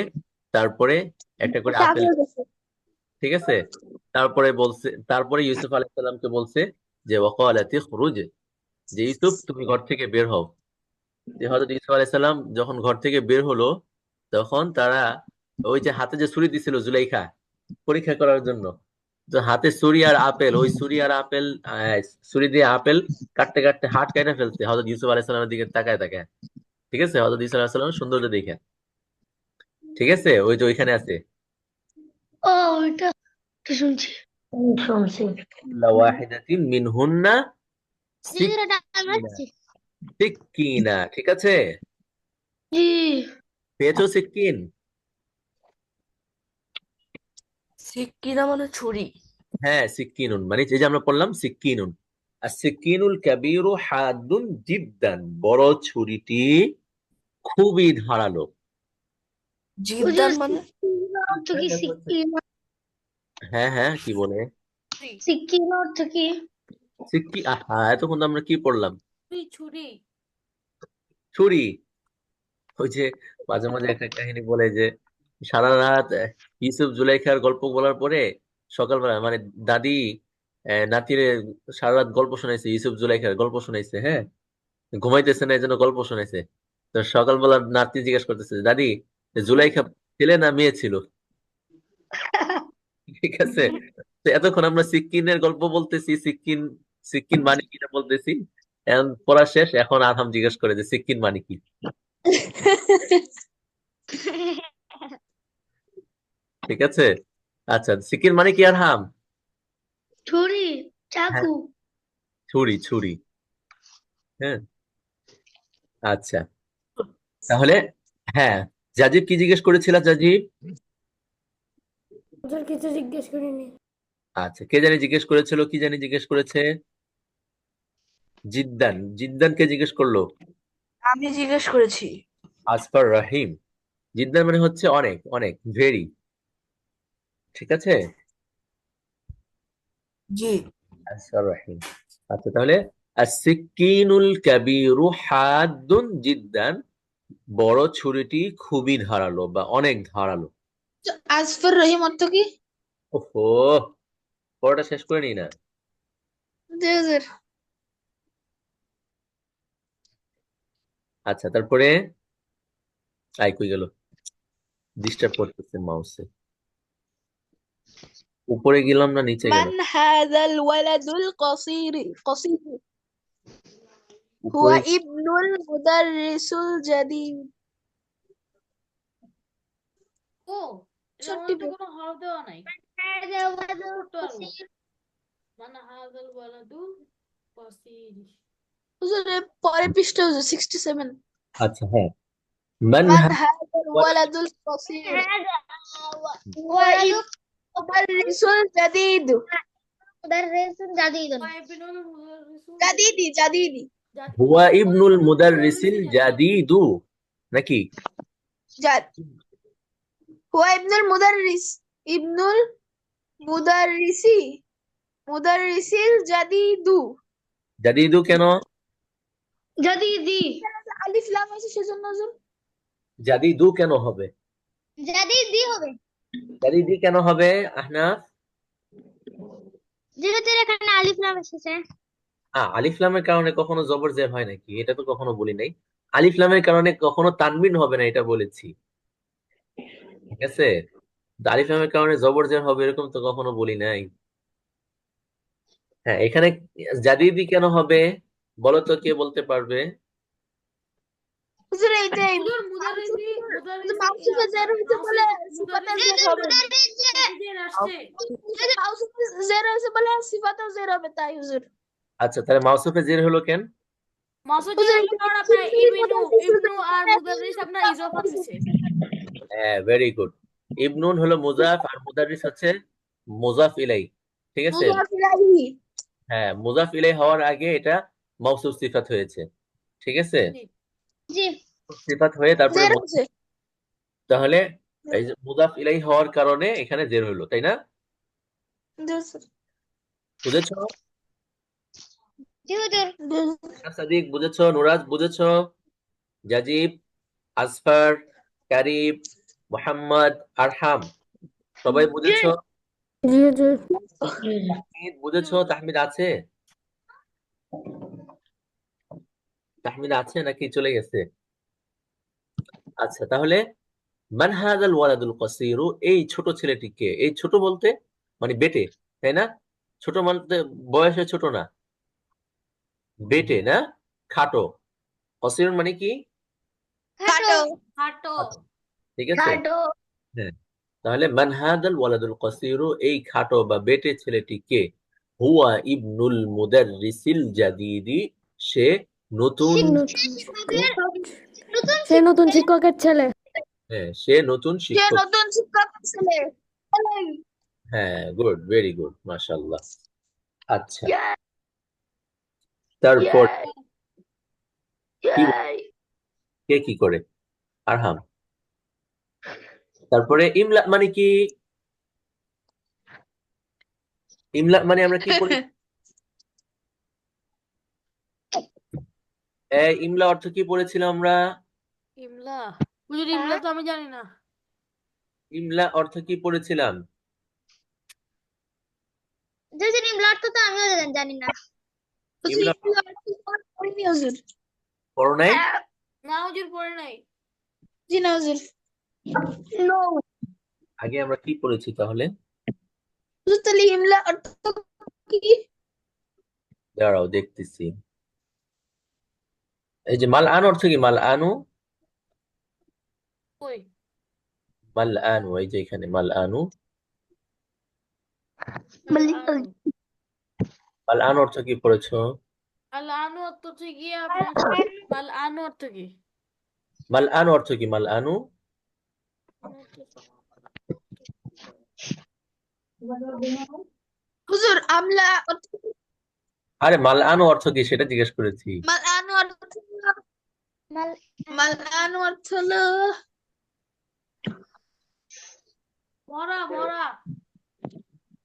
তারপরে একটা করে আপেল। ঠিক আছে। তারপরে ইউসুফ আলাইহিস সালামকে বলছে যে ওয়াকালাতি খুরুজ, যে ইউসুফ তুমি ঘর থেকে বের হও। যে হযরত ইউসুফ আলাইহিস সালাম যখন ঘর থেকে বের হলো, তখন তারা ওই যে হাতে যে ছুরি দিছিল জুলাইখা পরীক্ষা করার জন্য, তো হাতে ছুরি আর আপেল, ওই ছুরি আর আপেল, ছুরি দিয়ে আপেল কাটতে কাটতে হাত কেটে ফেলছে হযরত ইউসুফ আলাইহিস সালামের দিকে তাকায় তাকায়। ঠিক আছে, হযরত ইউসুফ আলাইহিস সালামের সৌন্দর্য দেখে। ঠিক আছে, ওই যে ওইখানে আছে ও এটা শুনছি। শুনছি। লাওয়াহিদাতিন মিনহুন্না জি এটা টাইম সিক্কিনা। আছে। সিক্কিনা, ঠিক আছে। জি। পেয়েছো সিক্কিন? সিক্কিনা মানে ছুরি। হ্যাঁ, সিক্কিনুন মানে এই যে আমরা পড়লাম সিক্কিনুন। আর সিক্কিনুল কাবীরু হাদুন জিদ্দান, বড় ছুরিটি খুবই ধারালো। জিদ্দান মানে অর্থ কি সিক্কিম? হ্যাঁ হ্যাঁ, কি বলে সিক্কিম অর্থ কি? এতক্ষণ তো আমরা কি পড়লাম? ছুরি। ছুরি। ওই যে মাঝে মাঝে একটা কাহিনী বলে যে সারা রাত ইউসুফ জুলাইখার গল্প বলার পরে সকালবেলা মানে দাদি নাতিরে সারা রাত গল্প শোনাইছে, ইউসুফ জুলাইখার গল্প শোনাইছে। হ্যাঁ, ঘুমাইতেছে না, এই জন্য গল্প শোনাইছে। তো সকালবেলা নাতি জিজ্ঞেস করতেছে, দাদি জুলাইখা ছেলে না মেয়ে ছিল? ঠিক আছে। তো এতক্ষণ আমরা সিক্কিনের গল্প বলতেছি, সিক্কিন সিক্কিন মানে কিটা বলতেছি। এখন পড়া শেষ, এখন আরহাম জিজ্ঞেস করে যে সিক্কিন মানে কি। ঠিক আছে। আচ্ছা, সিক্কিন মানে কি আরহাম? ছুরি, হ্যাঁ, চাকু। ছুরি ছুরি। হ্যাঁ, আচ্ছা, তাহলে হ্যাঁ, জাজিব কি জিজ্ঞেস করেছিল জাজিব? হুজুর কিছু জিজ্ঞেস করিনি। আচ্ছা, কে জানি জিজ্ঞেস করেছিল, কি জানি জিজ্ঞেস করেছে? জিদ্দান কে জিজ্ঞেস করলো? আমি জিজ্ঞেস করেছি। আসফার রাহিম। জিদ্দান মানে হচ্ছে অনেক অনেক ভেরি, ঠিক আছে। জি আচ্ছা রহিম। আচ্ছা তাহলে আসিকিনুল কাবীরু হাদ্দুন জিদ্দান, বড় ছুরিটি খুবই ধারালো বা অনেক ধারালো। আসফর রহিম অর্থ কি? ওহো, পড়াটা শেষ করে নি না। জি হুজুর। আচ্ছা তারপরে আই কই গেল, ডিস্টার্ব করতেছে মাউসে। উপরে গেলাম না নিচে গেল? মান হাযাল ওয়ালাদুল কসির হুয়া উপরে ইবনুল মুদাররিসুল জাদিদ। ও এটার ষট্টি মধ্যে তো কোনো হরফ দেওয়া নাই, هذا ولد করতে পারবো। قصير মানে হাযাল ওয়ালাদু কসির। হুজুর এর পরের পৃষ্ঠা হুজুর 67। আচ্ছা হ্যাঁ, মান মান হা- হাযাল ওয়ালাদুল কসির هذا হুয়া ولد ইবনুল মুদাররিসুল জাদিদ। مدرس جديد ওয়াইবিনুল মুদাররিসুল জাদিদি হুয়া ইবনুল মুদাররিসিল জাদিদু নাকি? জাদ হুয়া ইবনুল ইবনুল মুদাররিসিল জাদিদু। জাদিদু কেন? جديدي আলিফ লাম আছে সেজন্য হুজুর। জাদিদু কেন হবে? جديدي হবে জাদিদি কেন হবে আহনাফ? যেহেতু এখানে আলিফ লাম এসেছে। আলিফ লামের কারণে কখনো জবর জের হয় নাকি? এটা তো কখনো বলি নাই। আলিফ লামের কারণে কখনো তানবিন হবে না, এটা বলেছি, ঠিক আছে। তো আলিফ লামের কারণে জবর জের হবে এরকম তো কখনো বলি নাই। হ্যাঁ, এখানে জাদিদি কেন হবে বলো তো, কে বলতে পারবে? হুজুর এইটাই হুজুর মুদাররিসি মাউসুফে জের হইতে বলে সিফাতে জের হবে। মুদাররিসি আসছে। মাউসুফে জের হইছে বলে সিফাতেও জের হবে তাই হুজুর। আচ্ছা তাহলে মাউসুফে জের হলো কেন? মাসুদ হুজুর হলো কারণ আপনার ইবনু আর মুদাররিস আপনার ইজাফা দিছে। হ্যাঁ, ভেরি গুড। ইবনুন হলো মুজাফ আর মুদাররিস হচ্ছে মুজাফ ইলাই, ঠিক আছে। মুজাফ ইলাইহি হ্যাঁ, মুজাফ ইলাই হওয়ার আগে এটা মওসুফ সিফাত হয়েছে, ঠিক আছে। জি জি সিফাত হয়ে তারপরে জের হইছে। তাহলে এই যে মুজাফ ইলাই হওয়ার কারণে এখানে জের হইলো, তাই না? জি হুজুর। বুঝেছো? জি হুজুর সাদিক বুঝেছো? নুরাজ বুঝেছো? জাজিব, আসফার, কারিব, মোহাম্মদ, আরহাম সবাই বুঝেছো? জি জি তাহমিদ বুঝেছো? তাহমিদ আছে? তাহমিদ আছে নাকি চলে গেছে? আচ্ছা তাহলে মান হাযাল ওয়ালাদুল কসীরু, এই ছোট ছেলেটিকে, এই ছোট বলতে মানে বেটে, তাই না? ছোট মানে বয়সে ছোট না, বেটে না, খাটো। কসীর মানে কি? খাটো খাটো। খাটো, ঠিক আছে। খাটো হ্যাঁ, তাহলে মান হাযাল ওয়ালাদুল কসীরু, এই খাটো বা বেটে ছেলেটিকে, হুয়া ইবনুল মুদাররিসিল জাদিদি, সে নতুন নতুন শিক্ষকের নতুন সে নতুন শিক্ষকের ছেলে। হ্যাঁ সে নতুন সে শিক্ষক। নতুন শিক্ষক ছেলে। হ্যাঁ, গুড, ভেরি গুড, মাশাআল্লাহ। আচ্ছা তারপর কি কে কি করে? আরহাম। তারপরে ইমলা মানে কি? ইমলা মানে আমরা কি পড়ি? ইমলা অর্থ কি পড়েছিলাম আমরা? ইমলা হুজুর ইমলা তো আমি জানি না। ইমলা অর্থ কি পড়েছিলাম? যদি নিম্ন অর্থ তো আমিও জানি না। ইমলা পড়িনি হুজুর। পড়ো নাই? না হুজুর পড়ে নাই। জি না হুজুর। আগে আমরা কি পড়েছি তাহলে? হুজুর তাহলে ইমলা অর্থ কি? দাঁড়াও দেখতেছি। এই যে মাল আন অর্থ কি? মাল আনু, কই মাল আনু, এই যে এখানে মাল আনু। আল-আনু। মাল আন অর্থ কি পড়েছো? আল-আনু অর্থ হচ্ছে গিয়ে আপনার আল-আনু অর্থ কি? মাল আনু অর্থ কি? মাল আনু হুজুর আমলা অর্থ কি? আরে মাল আনু অর্থ কি সেটা জিজ্ঞেস করেছি। মালআনু অর্থ হলো মাল মালআনু অর্থ হলো ভরা ভরা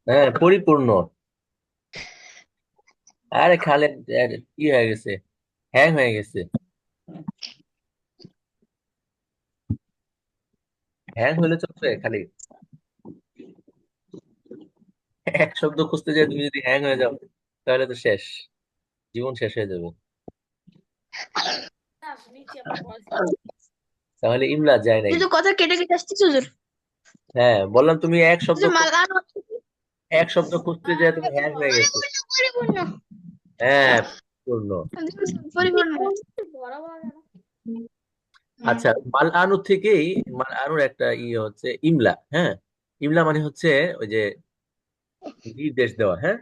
হ্যাঁ, পরিপূর্ণ। আরে খালেদ, আরে কি হয়ে গেছে, হ্যাং হয়ে গেছে, হ্যাং হলে চলবে খালি এক শব্দ খুঁজতে যায়, তুমি যদি হ্যাং হয়ে যাও তাহলে তো শেষ, জীবন শেষ হয়ে যাবে। না, নিচে আপনার ভয়েস তাহলে ইমলা যায় নাই। কিন্তু কথা কেটে কেটে আসতেছে হুজুর। হ্যাঁ, বললাম তুমি হুজুর মালান অর্থ কি? এক শব্দ খুঁজতে যায় তুমি হ্যাং হয়ে গেছে। পরিপূর্ণ হ্যাঁ, পূর্ণ। পরিপূর্ণ। ভরা ভরা কেন? আচ্ছা, মাল আনু থেকেই, মাল আনুর একটা হচ্ছে ইমলা। হ্যাঁ, ইমলা মানে হচ্ছে ওই যে নির্দেশ দেওয়া। হ্যাঁ,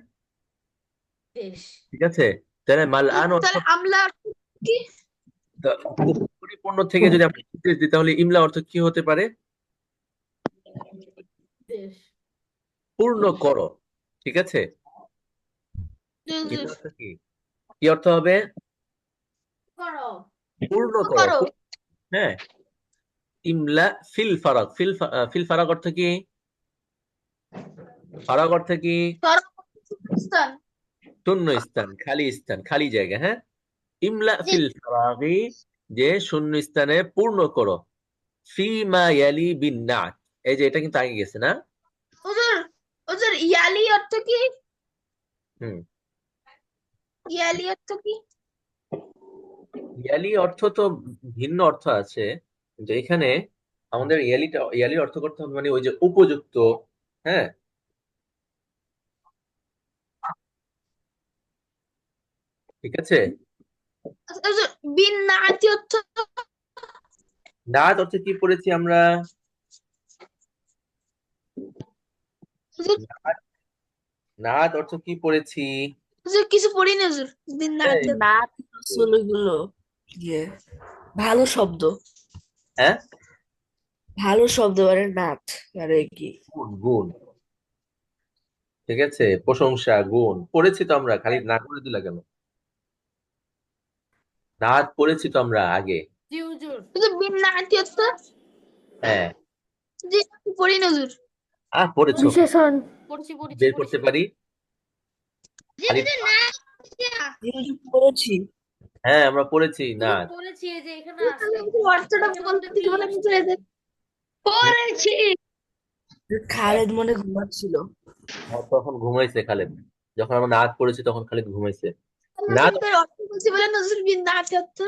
দেশ ঠিক আছে। তাহলে মাল আন অর্থ, তাহলে আমলা অর্থ কি? পরিপূর্ণ থেকে যদি আমরা নির্দেশ দিই তাহলে ইমলা অর্থ কি হতে পারে? দেশ পূর্ণ করো। ঠিক আছে, হুজুর, ইমলা অর্থ কি, কি অর্থ হবে? করো পূর্ণ করো। করো। হ্যাঁ, ইমলা ফিল ফারাক, ফিল ফারাক অর্থ কি? ফারাক অর্থ কি? স্থান। শূন্য স্থান, খালি স্থান, খালি জায়গা। হ্যাঁ, ইমলা জি ফিল ফারাগি, যে শূন্য স্থানে পূর্ণ করো। ফিমা ইয়ালি বিন নাত, এই যে এটা কিন্তু আগে গেছে না? হুজুর, হুজুর ইয়ালি অর্থ কি? হুম, ইয়ালি অর্থ কি? ইয়ালি অর্থ তো ভিন্ন অর্থ আছে, কিন্তু এখানে আমাদের ইয়ালির অর্থ করতে হবে মানে ওই যে উপযুক্ত। হ্যাঁ, ঠিক আছে। হুজুর বিন নাতি অর্থ? নাত অর্থ কি পড়েছি আমরা? হুজুর, নাত অর্থ কি পড়েছি? হুজুর কিছু পড়িনি হুজুর। বিন এই, নাতি। নাত আসলে গুলো ইয়ে ভালো শব্দ, হ্যাঁ, ভালো শব্দ মানে নাত মানে কি গুণ গুণ, ঠিক আছে, প্রশংসা, গুণ পড়েছি তো আমরা, খালি না করে দিলা কেন? নাত পড়েছি তো আমরা আগে। জি হুজুর হুজুর বিন নাতি অর্থ? হ্যাঁ, জি পড়িনি হুজুর। পড়েছো, বিশেষণ পড়ছি পড়ছি বের পড়ছি করতে পারি খালি। হুজুর না জিনিস পড়েছি। হ্যাঁ, আমরা পড়েছি হুজুর নাত। পড়েছি, এই যে এখানে হুজুর, আছে, তাহলে হুজুর অর্থটা এটার মধ্যে বলতে মিল বলেন আসছে। হুজুর এদের। পড়েছি। খালেদ মনে ঘুমাচ্ছিল। তখন ঘুমাইছে খালেদ, যখন আমরা নাত পড়েছি তখন খালেদ ঘুমাইছে। তাহলে নাত, হুজুর অর্থ বলছি বলেন হুজুর বিন নাতি অর্থ?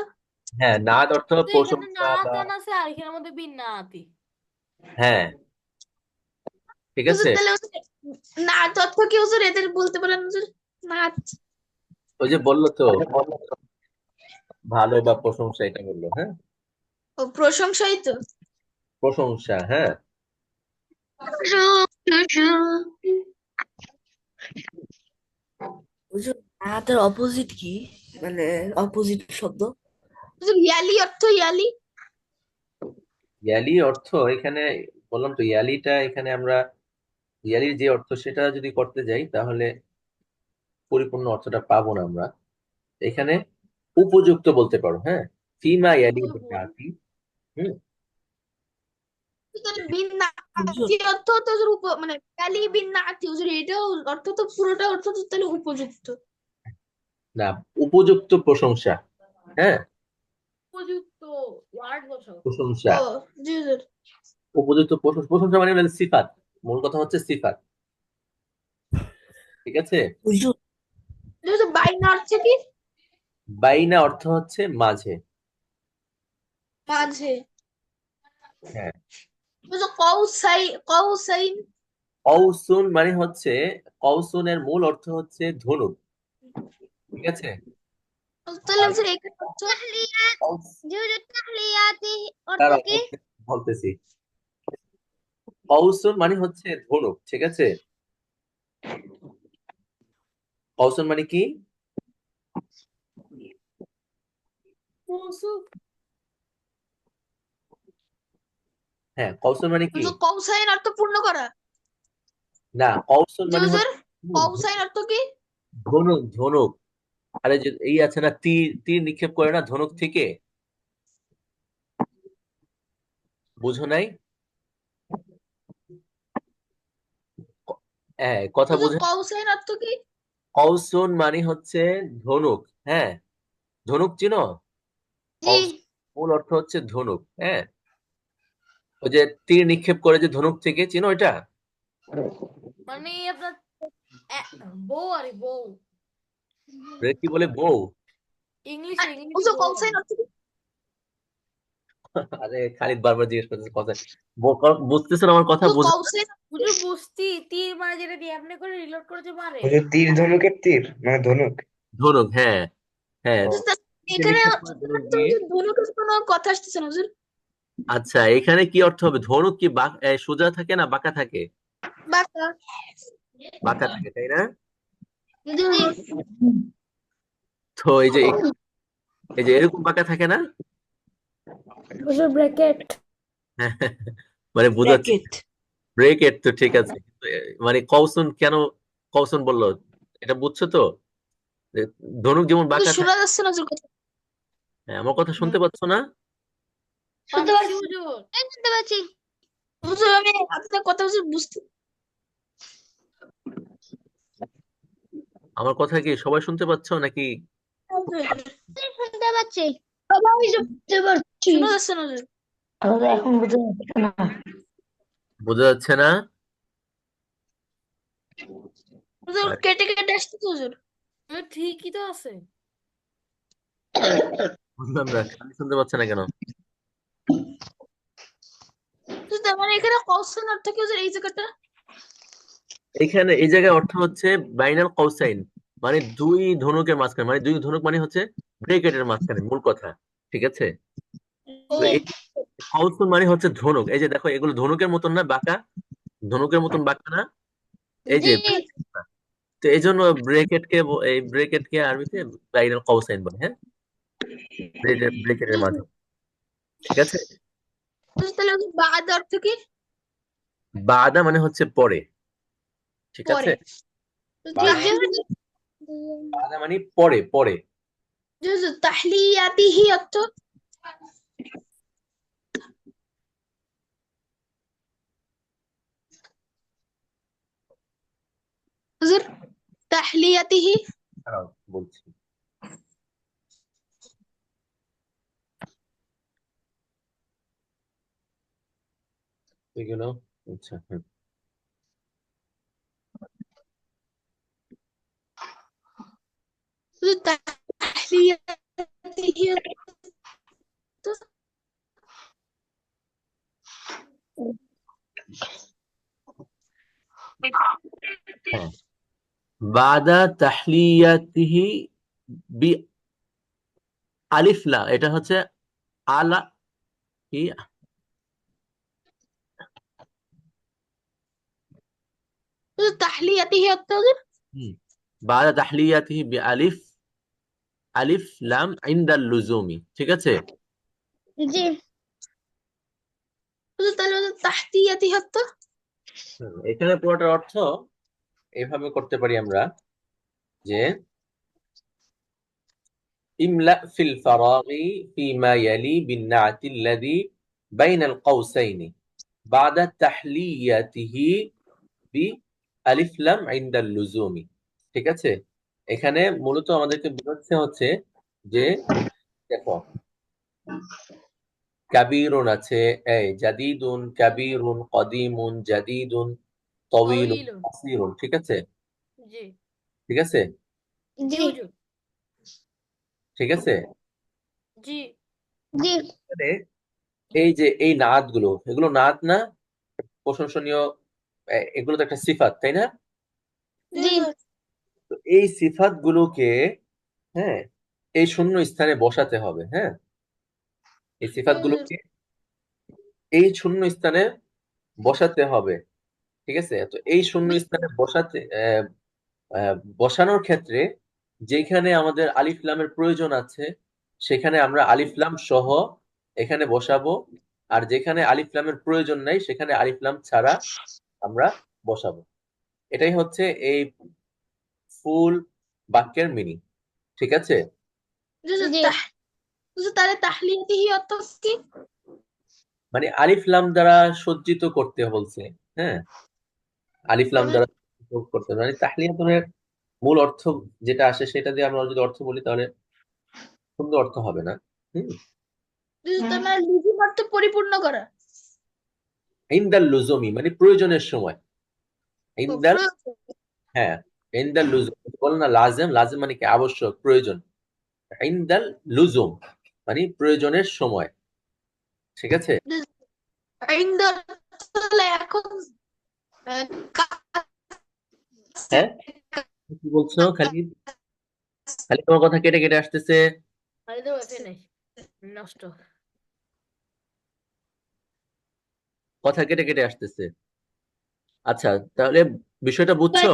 হ্যাঁ, নাত অর্থ তো এখানে প্রশংসা বা, নাতান আছে আর এখানের মধ্যে বিন্নাতি। হ্যাঁ, ঠিক হুজুর আছে। তাহলে হুজুর নাত অর্থ কি হুজুর এদের বলতে পারেন হুজুর? নাত ওই যে বললো তো, ভালো বা প্রশংসা, এটা বললো। হ্যাঁ, ও প্রশংসাই তো। প্রশংসা। হ্যাঁ, বুঝছো, নাতের অপোজিট কি, মানে অপোজিট শব্দ। হুজুর ইয়ালি অর্থ ইয়ালি? ইয়ালি অর্থ এখানে বললাম তো, ইয়ালিটা এখানে আমরা ইয়ালির যে অর্থ সেটা যদি করতে যাই তাহলে পরিপূর্ণ অর্থটা পাবো না আমরা। এখানে উপযুক্ত বলতে পারো। হ্যাঁ, ফিমা ইয়ালি বিন উপযোগী নাতি। হুম, তাহলে বিন বুঝছো, নাতি অর্থ তো হুজুর মানে ইয়ালি বিন নাতি হুজুর এটাও অর্থ তো পুরোটা অর্থ তো তাহলে উপযুক্ত। না, উপযুক্ত প্রশংসা। হ্যাঁ, উপযুক্ত ওয়ার্ড বসাও। প্রশংসা, ও জি হুজুর। উপযুক্ত প্রশংসা মানে হলো সিফাত, মূল কথা হচ্ছে সিফাত। ঠিক আছে। বুঝছো, জি হুজুর বাইনা অর্থ কি? বাইনা অর্থ হচ্ছে মাঝে। মাঝে। হ্যাঁ, হুজুর কৌসাইন? কওসুন মানে হচ্ছে, কওসুনের মূল অর্থ হচ্ছে ধনুক। ঠিক আছে। তাহলে আর হুজুর এখানে অর্থ? তাহলিয়াত কওস, হুজুর তাহলিয়াতি অর্থ দাঁড়াও, কি? বলতেছি। কওসুন মানে হচ্ছে ধনুক। ঠিক আছে, কওসুন মানে কি? কৌসুক হ্যাঁ, কওসুন মানে কি? হুজুর কৌসাইন অর্থ পূর্ণ করা? না, কওসুন জি মানে হুজুর হচ্ছে কৌসাইন অর্থ কি? ধনুক। ধনুক, আরে যে এই আছে না, তীর তীর নিক্ষেপ করে না ধনুক থেকে, বুঝো নাই? কথা হুজুর বুঝে। কৌসাইন অর্থ কি? কৌসুন মানে হচ্ছে ধনুক। হ্যাঁ, ধনুক চিনো? জি কৌস মূল অর্থ হচ্ছে ধনুক। হ্যাঁ, ওই যে তীর নিক্ষেপ করে যে ধনুক থেকে, চিনো এটা? মানে আপনার বউ আর কি, বউ কি বলে, বউ? ইংলিশে হুজুর বউ কৌসাইন অর্থ কি? আরে খালিদ বারবার জিজ্ঞেস করতেছে কথা, বুঝতেছেন আমার কথা? হুজুর বোঝা কৌসাইন হুজুর বুঝতি তীর মানে যেটা দিয়ে আপনি করে রিলোড করে যে মারে। হুজুর তীর ধনুকের তীর মানে ধনুক। ধনুক, হ্যাঁ হ্যাঁ। ও হুজুর, তীর এখানে নিক্ষেপ করে ধনুক দিয়ে। হুজুর ধনুকের কোনো কথা আসতেছে না হুজুর। আচ্ছা, এখানে কি অর্থ হবে? ধনুক কি সোজা থাকে না বাঁকা থাকে? বাঁকা। বাঁকা থাকে, তাই না? জি হুজুর। তো এই যে এরকম বাঁকা থাকে না? হুজুর ব্র্যাকেট। মানে বোঝাচ্ছে ব্র্যাকেট। ব্রেকেট, তো ঠিক আছে, কিন্তু মানে কৌসুন কেন কৌসুন বললো, এটা বুঝছো তো? যে ধনুক যেমন হুজুর বাঁকা শোনা থাকে। যাচ্ছে না হুজুর কথা। হ্যাঁ, আমার কথা শুনতে পাচ্ছ না? শুনতে পাচ্ছি পাচ্ছি হুজুর। শুনতে পাচ্ছি হুজুর আমি আপনার কথা হুজুর বুঝতে। আমার কথা কি সবাই শুনতে পাচ্ছ নাকি? হুজুর, শুনতে পাচ্ছি সবাই শুনতে পারছি। শোনা যাচ্ছে না হুজুর। বোঝা যাচ্ছে না? হুজুর আরে, কেটে কেটে আসতেছে হুজুর। হুজুর ঠিকই তো আছে। বুঝলাম না, খালি শুনতে পাচ্ছে না কেন? হুজুর তার মানে এখানে কৌসাইন অর্থ কি হুজুর এই জায়গাটা? এখানে এই জায়গায় অর্থ হচ্ছে বাইনাল কৌসাইন, মানে দুই ধনুকের মাঝখানে, মানে দুই ধনুক মানে হচ্ছে ব্রেকেটের মাঝখানে, মূল কথা। ঠিক আছে? ও তো এই কৌসুন মানে হচ্ছে ধনুক। এই যে দেখো, এগুলো ধনুকের মতন না, বাঁকা, ধনুকের মতন বাঁকা না, এই জি যে তো এই জন্য এই ব্রেকেটকে আরবিতে বাইনাল কৌসাইন বলে। হ্যাঁ, ব্রেকেটের মাঝে। ঠিক আছে? হুজুর তাহলে হুজুর বাদ অর্থ কি? বাদা মানে হচ্ছে পরে। ঠিক আছে? পরে। জি বাদা জি বাদা মানে পরে পরে। হুজুর তাহলিয়াতিহি অর্থ? হুজুর তাহলিয়াতিহি। দাঁড়াও, বলছি। এগুলো, আচ্ছা, হুম। হুজুর তাহলিয়াতিহি অর্থ? হ্যাঁ, বাদা তাহলিয়াতিহি বি আলিফ লাম, এটা হচ্ছে আলা কি, হুজুর তাহলিয়াতিহি অর্থ হুজুর? হুম, বাদা তাহলিয়াতিহি বি আলিফ লাম ইনদাল লুজুমি। ঠিক আছে? জি হুজুর তাহলে হুজুর তাহতিয়াতিহি অর্থ? এখানে পুরোটার অর্থ এভাবে করতে পারি আমরা, যে ইমলা ফিল ফারাগি ফিমা ইয়ালি বিন নাআতি আল্লাযী বাইনাল কাউসাইনি বাদা তাহলিয়াতিহি বি আলিফ লাম ইনদাল লুজুমি। ঠিক আছে? এখানে মূলত আমাদেরকে বোঝাচ্ছে হচ্ছে যে, দেখো, কাবীরুন আছে, এই জাদিদুন, কাবীরুন, কদিমুন, জাদিদুন, তাওয়ীলুন, তাওয়ীলুন। কাসীরুন। ঠিক আছে? জি ঠিক আছে? জি জি হুজুর। ঠিক আছে? জি জি এখানে এই যে এই নাত গুলো, এগুলো নাত না, প্রশংসনীয়, এগুলো তো একটা সিফাত, তাই না? জি জি হুজুর। তো এই সিফাত গুলোকে, হ্যাঁ, এই শূন্য স্থানে বসাতে হবে। হ্যাঁ, এই সিফাত হুজুর। গুলোকে এই শূন্য স্থানে বসাতে হবে। ঠিক আছে? তো এই শূন্য স্থানে বসানোর ক্ষেত্রে যেখানে আমাদের আলিফ লামের প্রয়োজন আছে, সেখানে আমরা আলিফ লাম সহ এখানে বসাবো, আর যেখানে আলিফ লামের প্রয়োজন নাই সেখানে আলিফ লাম ছাড়া আমরা বসাবো। এটাই হচ্ছে এই ফুল বাক্যের মিনিং। ঠিক আছে? হুজুর জি হুজুর তাহলে তাহলিয়াতিহি অর্থ কি? মানে আলিফ লাম দ্বারা সজ্জিত করতে বলছে। হ্যাঁ, আলিফ লাম দ্বারা সজ্জিত যোগ করতে হবে। মানে তাহলিয়াতুনের মূল অর্থ যেটা আসে সেটা দিয়ে আমরা যদি অর্থ বলি তাহলে সুন্দর অর্থ হবে না। তার মানে লুজুম অর্থ পরিপূর্ণ করা। ইনদাল লুজুমি মানে প্রয়োজনের সময়। ও, ইনদাল, প্রয়োজন। হ্যাঁ, ইনদাল লুজুম বল না, লাজেম, লাজেম মানে কি আবশ্যক, প্রয়োজন। ইনদাল লুজুম মানে প্রয়োজনের সময়। ঠিক আছে? ইনডোর তাহলে এখন হ্যাঁ, কি বলছো খালিদ? খালিদ তোমার কথা কেটে কেটে আসতেছে। খালিদের ওয়াইফাই নাই, নষ্ট। কথা কেটে কেটে আসতেছে। আচ্ছা, তাহলে বিষয়টা বুঝছো?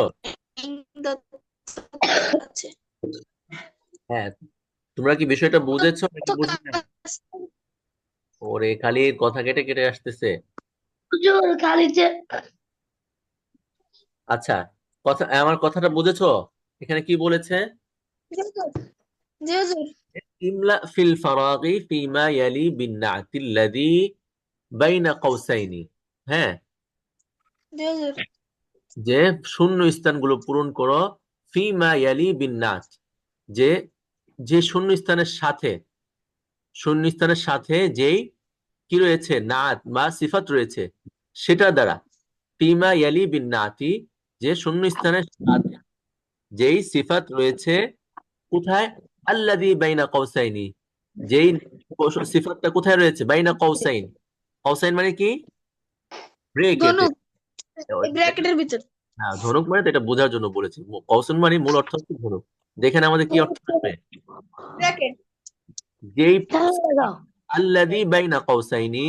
আছে হ্যাঁ, তোমরা কি বিষয়টা বুঝেছো নাকি তো বুঝো না? ওরে খালিদ, কথা কেটে কেটে আসতেছে। হুজুর খালি যে আচ্ছা, আমার কথাটা বুঝেছো? এখানে কি বলেছে? জি হুজুর। ইমলা ফিল ফারাগি ফিমা ইয়ালি বিন নাতিল্লাযী বাইনা কওসাইনি। হ্যাঁ, জি হুজুর। যে শূন্য স্থানগুলো পূরণ করো ফিমা ইয়ালি বিন নাত, যে যে শূন্য স্থানের সাথে যেই কি রয়েছে, নাত বা সিফাত রয়েছে সেটা দ্বারা। ফিমা ইয়ালি বিন নাতি, যে শূন্য স্থানের সাথে যেই সিফাত রয়েছে কোথায়? আল্লাযী বাইনা কওসাইনি, যেই সিফাতটা কোথায় রয়েছে? বাইনা কওসাইন। কওসাইন মানে কি? ব্রেকেটে। ধনুক ব্র্যাকেটের ভিতর। হ্যাঁ, ধনুক মানে তো এটা বোঝার জন্য বলেছি। কওসাইন মানে মূল অর্থ হচ্ছে ধনুক। যেখানে আমাদের কি অর্থ আসবে? ব্র্যাকেট। যেই আল্লাযী বাইনা কওসাইনি,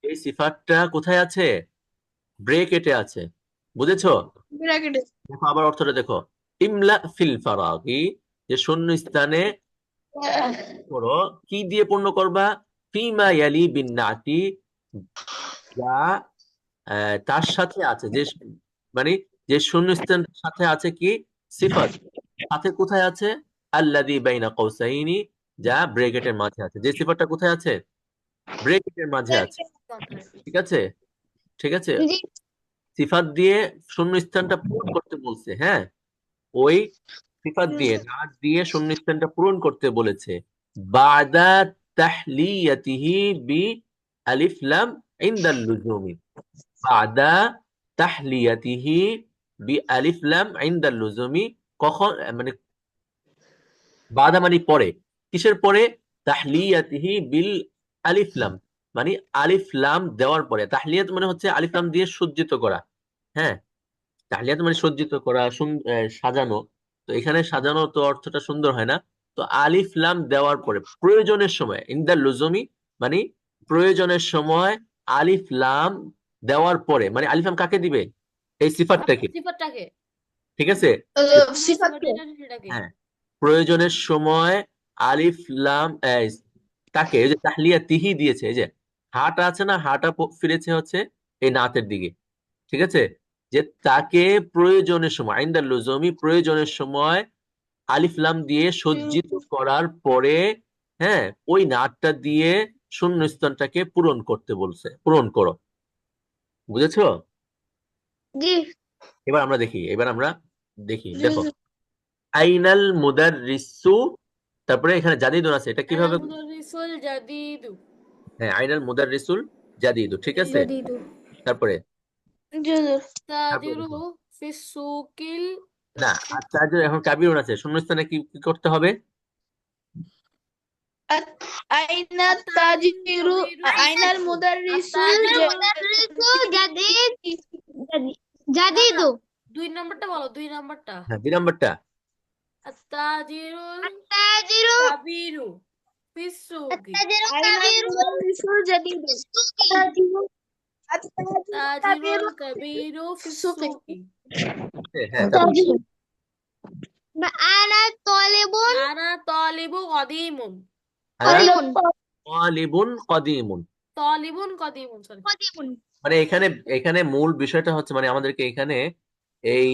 এই সিফাতটা কোথায় আছে? ব্রেকেটে আছে। বুঝেছো? ব্র্যাকেটে। দেখো আবার অর্থটা দেখো। ইমলা ফিল ফারাগি, যে শূন্য স্থানে করো, কি দিয়ে পূর্ণ করবা? ফিমা ইয়ালি বিন নাতি, যা তার সাথে আছে, যে মানে যে শূন্যস্থান সাথে আছে কি? সিফাত। সাথে কোথায় আছে? আল্লাযী বাইনা কওসাইনি, যা ব্রেকেটের মাঝে আছে। যে সিফাতটা কোথায় আছে? ব্রেকেটের মাঝে আছে। ঠিক আছে? ঠিক আছে, জি সিফাত দিয়ে শূন্যস্থানটা পূরণ করতে বলছে। হ্যাঁ, ওই সিফাত দিয়ে, নাট দিয়ে শূন্যস্থানটা পূরণ করতে বলেছে। বাদা তাহলিয়াতিহি বি আলিফ লাম ইনদাল লুজুমি। বাদা তাহলিয়াতিহি বি আলিফ লাম ইনদাল লুজুমি। কখন মানে বাদা মানে পরে, কিসের পরে? তাহলিয়াতিহি বিল আলিফ লাম মানে আলিফ লাম দেওয়ার পরে। তাহলিয়াত মানে হচ্ছে আলিফ লাম দিয়ে সজ্জিত করা। হ্যাঁ, তাহলিয়াত মানে সজ্জিত করা, সাজানো। তো এখানে সাজানো তো অর্থটা সুন্দর হয় না। তো আলিফ লাম দেওয়ার পরে প্রয়োজনের সময়, ইনদাল লুজুমি মানে প্রয়োজনের সময় আলিফ লাম দেওয়ার পরে, মানে আলিফ লাম কাকে দিবে? এই সিফাতটাকে। সিফারটাকে, ঠিক আছে? সিফাতকে। সেটাকে। হ্যাঁ, প্রয়োজনের সময় আলিফ লাম তাকে, এই যে তাহলিয়া তিহি দিয়েছে, এই যে হাটা আছে না, হাটা ফিরেছে হচ্ছে এই নাতের দিকে। ঠিক আছে, যে তাকে প্রয়োজনের সময়, আইন্দাল লুজুমি প্রয়োজনের সময় আলিফ লাম দিয়ে সজ্জিত করার পরে, হ্যাঁ, ওই নাটটা দিয়ে শূন্যস্থানটাকে পূরণ করতে বলছে। পূরণ করো। বুঝেছো? জি এবার আমরা দেখি, দেখো। আইনাল মুদাররিসু, তারপরে এখানে জাদিদুন আছে, এটা কিভাবে? মুদাররিসুল জাদিদু। হ্যাঁ, আইনাল মুদাররিসুল জাদিদু। ঠিক আছে, দিদু তারপরে জি হুজুর। তারপরে তাজিরু দেখো। ফিস সুকিল। না, আচ্ছা, এখন কাবিরুন আছে, শূন্যস্থানে কি কি করতে হবে? আইনা তাজিরু আইনাল মুদাররিসু জাদিদু দুই নম্বরটা বলো, দুই নম্বরটা। হ্যাঁ, 2 নম্বরটা। তাজিরুল তাজিরু কাবিরু ফিস সুকি। আইনাল মুদাররিসু জাদিদু তাজিরুল কাবিরু ফিস সুকি। হ্যাঁ, তারপরে আনা তলেবুন আনা তালিবু কদিমুন। আনা কদিমুন তালিবুন কদিমুন। তালিবুন কদিমুন, সরি। কদিমুন মানে এখানে এখানে মূল বিষয়টা হচ্ছে, মানে আমাদেরকে এখানে এই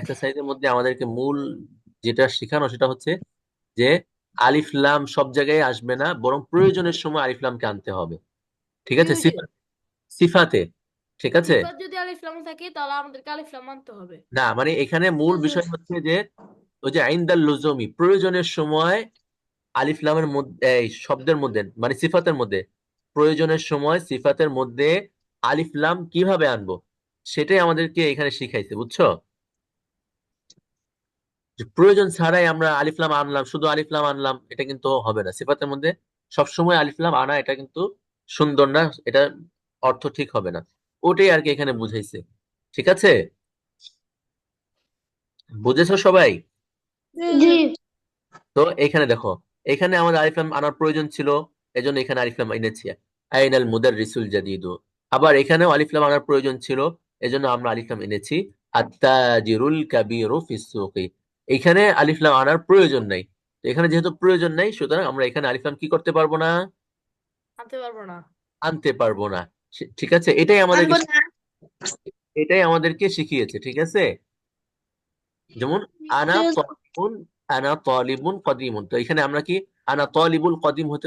এক্সারসাইজের মধ্যে আমাদেরকে মূল যেটা শেখানো সেটা হচ্ছে যে আলিফ লাম সব জায়গায় আসবে না, বরং প্রয়োজনের সময় আলিফ লামকে আনতে হবে। ঠিক কি আছে? বুঝে? সিফাতে, ঠিক আছে? সিফাত যদি আলিফ লাম থাকে তাহলে আমাদেরকে আলিফ লাম মানতে হবে। না মানে এখানে মূল হুজুর বিষয় হচ্ছে যে ওই যে আইন্দাল লুজুমি, প্রয়োজনের সময় আলিফ লামের মধ্যে এই শব্দের মধ্যে মানে সিফাতের মধ্যে, প্রয়োজনের সময় সিফাতের মধ্যে আলিফ লাম কিভাবে আনবো সেটাই আমাদেরকে এখানে শিখাইছে, বুঝছো? যে প্রয়োজন ছাড়াই আমরা আলিফ লাম আনলাম, শুধু আলিফ লাম আনলাম, এটা কিন্তু হবে না। সিফাতের মধ্যে সবসময় আলিফ লাম আনা এটা কিন্তু সুন্দর না, এটা অর্থ ঠিক হবে না। ওটাই আর কি এখানে বুঝাইছে। ঠিক আছে, বুঝেছো সবাই? জি তো এখানে দেখো, এখানে আমাদের আলিফ লাম আনার প্রয়োজন ছিল, এজন্য এখানে আলিফ লাম এনেছি। আইনাল মুদাররিসুল জাদিদু। আবার এখানেও আলিফ লাম আনার প্রয়োজন ছিল, এজন্য আমরা আলিফ লাম এনেছি। আত্তাজিরুল কাবীরু ফিস সুকি। এখানে আলিফ লাম আনার প্রয়োজন নাই। তো এখানে যেহেতু প্রয়োজন নাই, সুতরাং আমরা এখানে আলিফ লাম কি করতে পারবো না? আনতে পারবো না। আনতে পারবো না। ঠিক আছে, এটাই আমাদেরকে আনবো না। এটাই আমাদেরকে শিখিয়েছে। ঠিক আছে, যেমন আনা তালিবুন, আনা তালিবুন কদিমুন। তো এখানে আমরা কি আনা তালিবুল কদিম হতে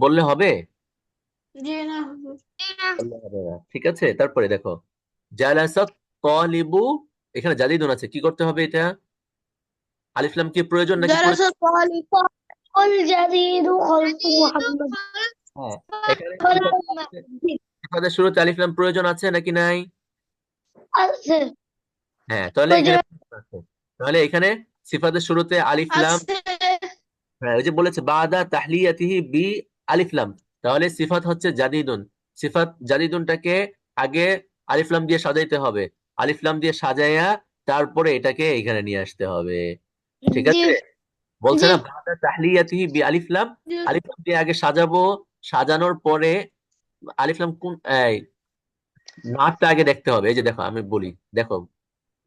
বললে হবে? জি না হুজুর। বললে হবে না। ঠিক আছে, তারপরে দেখো জালাসাত তালিবু, এখানে জাদিদুন আছে, কি করতে হবে এটা? আলিফ লাম কি প্রয়োজন নাকি জালাসা তালিব الجديد خلق محمد হ্যাঁ, এখানে সিফাতের শুরুতে আলিফ লাম প্রয়োজন আছে নাকি নাই? أسف হ্যাঁ, তাহলে এখানে প্রয়োজন আছে। তাহলে এখানে সিফাতের শুরুতে আলিফ লাম, আছে। হ্যাঁ ওই যে বলেছে বাদা তাহলিয়াতিহি বি আলিফ লাম, তাহলে সিফাত হচ্ছে জাদিদুন। সিফাত জাদিদুনটাকে আগে আলিফ লাম দিয়ে সাজাইতে হবে, আলিফ লাম দিয়ে সাজাইয়া তারপরে এটাকে এখানে নিয়ে আসতে হবে। ঠিক জি আছে, বলছে জি না বাদা তাহলিয়াতিহি বি আলিফ লাম, আলিফ লাম দিয়ে আগে সাজাবো, সাজানোর পরে আলিফ লাম কোন এই নাটটা আগে দেখতে হবে। এই যে দেখো আমি বলি, দেখো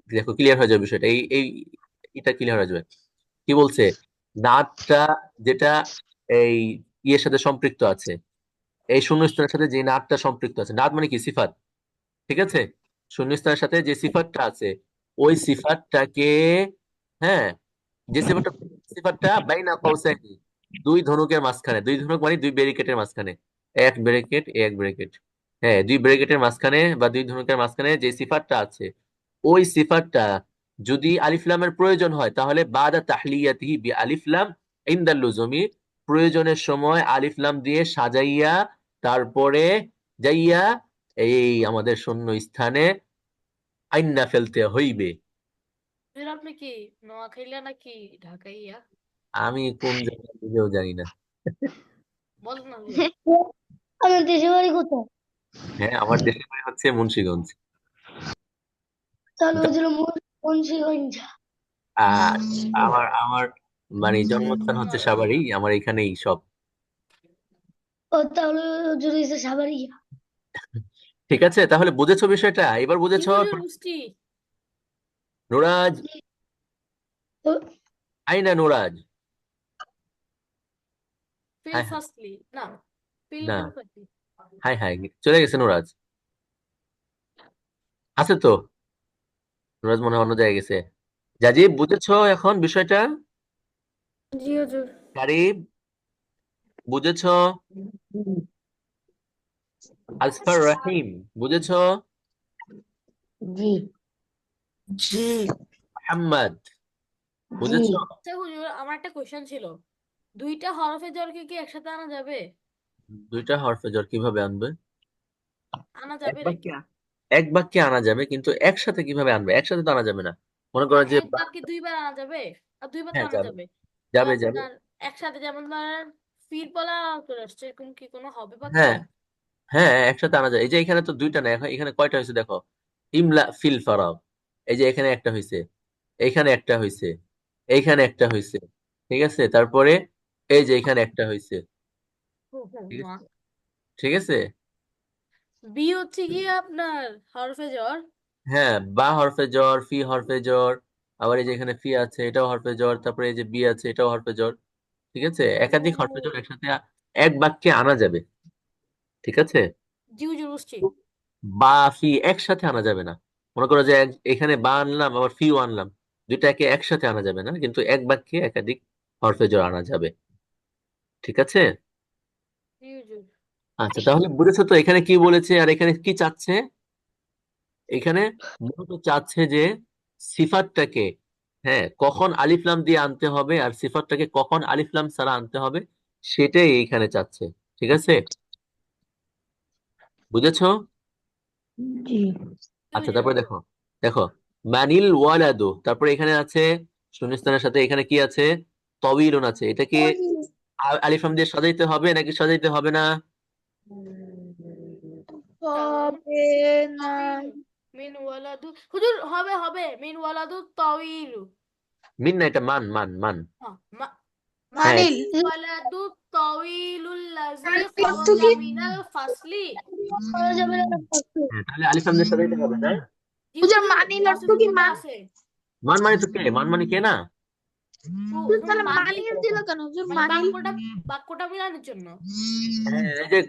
দেখো ক্লিয়ার হয়ে যাবে বিষয়টা, এই এটা ক্লিয়ার হয়ে যাবে। কি বলছে? নাটটা যেটা এই ইয়ের সাথে সম্পৃক্ত আছে, এই শূন্যস্থানের সাথে যে নাটটা সম্পৃক্ত আছে, নাট মানে কি সিফাত। ঠিক আছে, শূন্যস্থানের সাথে যে সিফাতটা আছে, ওই সিফাতটাকে, হ্যাঁ যে সিফাতটা, সিফাতটা বাইনা কৌসাইনি, দুই ধনুকের মাঝখানে, দুই ধনুক মানে দুই ব্যারিকেডের মাঝখানে, এক ব্যারিকেড এক ব্যারিকেড, হ্যাঁ দুই ব্যারিকেডের মাঝখানে বা দুই ধনুকের মাঝখানে যে সিফাতটা আছে, ওই সিফাতটা যদি আলিফ লামের প্রয়োজন হয় তাহলে বাদা তাহলিয়াতিহি বি আলিফ লাম ইনদাল লুজুমি, প্রয়োজনের সময় আলিফ লাম দিয়ে সাজাইয়া তারপরে যাইয়া এই আমাদের শূন্য স্থানে আইন্না ফেলতে হইবে। ফের আপনি কি নোয়াখাইলা নাকি ঢাকাইয়া? আমি কোন জায়গায় নিজেও জানি না। বল না হুজুর। আমার দেশের বাড়ি কোথায়? হ্যাঁ, আমার দেশের বাড়ি হচ্ছে মুন্সিগঞ্জ। তাহলে হুজুর মুন্সিগঞ্জ। আর আমার আমার মানে জন্মস্থান হচ্ছে সাভারেই, আমার এখানেই সব। ও তাহলে হুজুর হইছে সাভারিয়া। ঠিক আছে, তাহলে বুঝেছো বিষয়টা? এবার জি বুঝেছো? হুজুর বুঝছি। নুরাজ, তো- আইনা নুরাজ? ফিল হাই হাই, ফার্স্টলি না, ফিল না, পারফেক্টলি। হাই হাই, চলে গেছে নুরাজ? আছে তো? নুরাজ মনে হয় অন্য জায়গায় গেছে। জাজি, বুঝেছো এখন বিষয়টা? জি হুজুর। কারিব, বুঝেছো? আসফার রহিম, বুঝেছো? জি জি মোহাম্মদ, জি বুঝেছো? আচ্ছা হুজুর, আমার একটা কোশ্চেন ছিল, দুইটা হরফে জরকে কি একসাথে আনা যাবে? দুইটা হরফে জ্বর কিভাবে আনবে? আনা এক যাবে নাকি? বাক্যে, এক বাক্যে আনা যাবে, কিন্তু একসাথে কিভাবে আনবে? একসাথে তো আনা যাবে না। মনে করো যে এক বাক্যে দুইবার আনা যাবে, আর দুইবার তো হ্যাঁ আনা যাবে, যাবে। তো যাবে যাবে। আপনার একসাথে যেমন ধরেন ফির বলা চলে আসছে, এরকম কি কোনো হবে বাক্যে? হ্যাঁ হ্যাঁ, একসাথে আনা যায়। এই যে এখানে তো দুইটা না, এখানে কয়টা হয়েছে দেখো, ইমলা ফিল ফারাগ, এই যে এখানে একটা হয়েছে, এইখানে একটা হয়েছে, এইখানে একটা হয়েছে। ঠিক আছে, তারপরে এই যে এখানে একটা হয়েছে। হো হো ঠিক মা। আছে, ঠিক আছে। বি হচ্ছে কি আপনার হরফে জ্বর। হ্যাঁ, বা হরফে জ্বর, ফি হরফে জ্বর, আবার এই যে এখানে ফি আছে এটাও হরফে জ্বর, তারপরে এই যে বি আছে এটাও হরফে জ্বর। ঠিক আছে, একাধিক হরফে জ্বর একসাথে এক বাক্যে আনা যাবে। ঠিক আছে, জি হুজুর বুঝছি। বা ফি একসাথে আনা যাবে না। মনে করো যে এখানে বা আনলাম আবার ফিও আনলাম, দুইটাকে একসাথে আনা যাবে না, কিন্তু এক বাক্যে একাধিক হরফে জ্বর আনা যাবে। ঠিক আছে, জি হুজুর। আচ্ছা তাহলে বুঝেছো তো এখানে কি বলেছে আর এখানে কি চাচ্ছে? এখানে মূলত চাচ্ছে যে সিফাতটাকে কখন আলিফ লাম দিয়ে আনতে হবে আর সিফাতটাকে কখন আলিফ লাম ছাড়া আনতে হবে সেটাই এইখানে চাচ্ছে। ঠিক আছে, বুঝেছো? জি আচ্ছা, তারপরে দেখো দেখো মানিল ওয়ালাদু, তারপরে এখানে আছে শূন্যস্থানের সাথে এখানে কি আছে, তবিলুন আছে। এটা কি আলিফ লাম দিয়ে সাজাইতে হবে নাকি সাজাইতে হবে না? হবে না। মিন ওয়ালাদু হুজুর হবে হবে মিন ওয়ালাদু তাওইলু মিন না, এটা মান মান মান। হ্যাঁ, মানিল ওয়ালাদু তাওইলুল লাযী অর্থ খারাজা কি? মিনাল ফাসলি। করা যাবে না তাহলে আলিফ লাম দিয়ে সাজাইতে হবে না? জি হুজুর হুজুর মানিল অর্থ ফাসিলের কি? মধ্যে মান আছে। মান মানে তো কে, মান মানে কে না? হুজুর তাহলে মানিল মানিল দিল কেন হুজুর? মানে মানিল বাক্যটা মিলানোর জন্য। হ্যাঁ, এই যে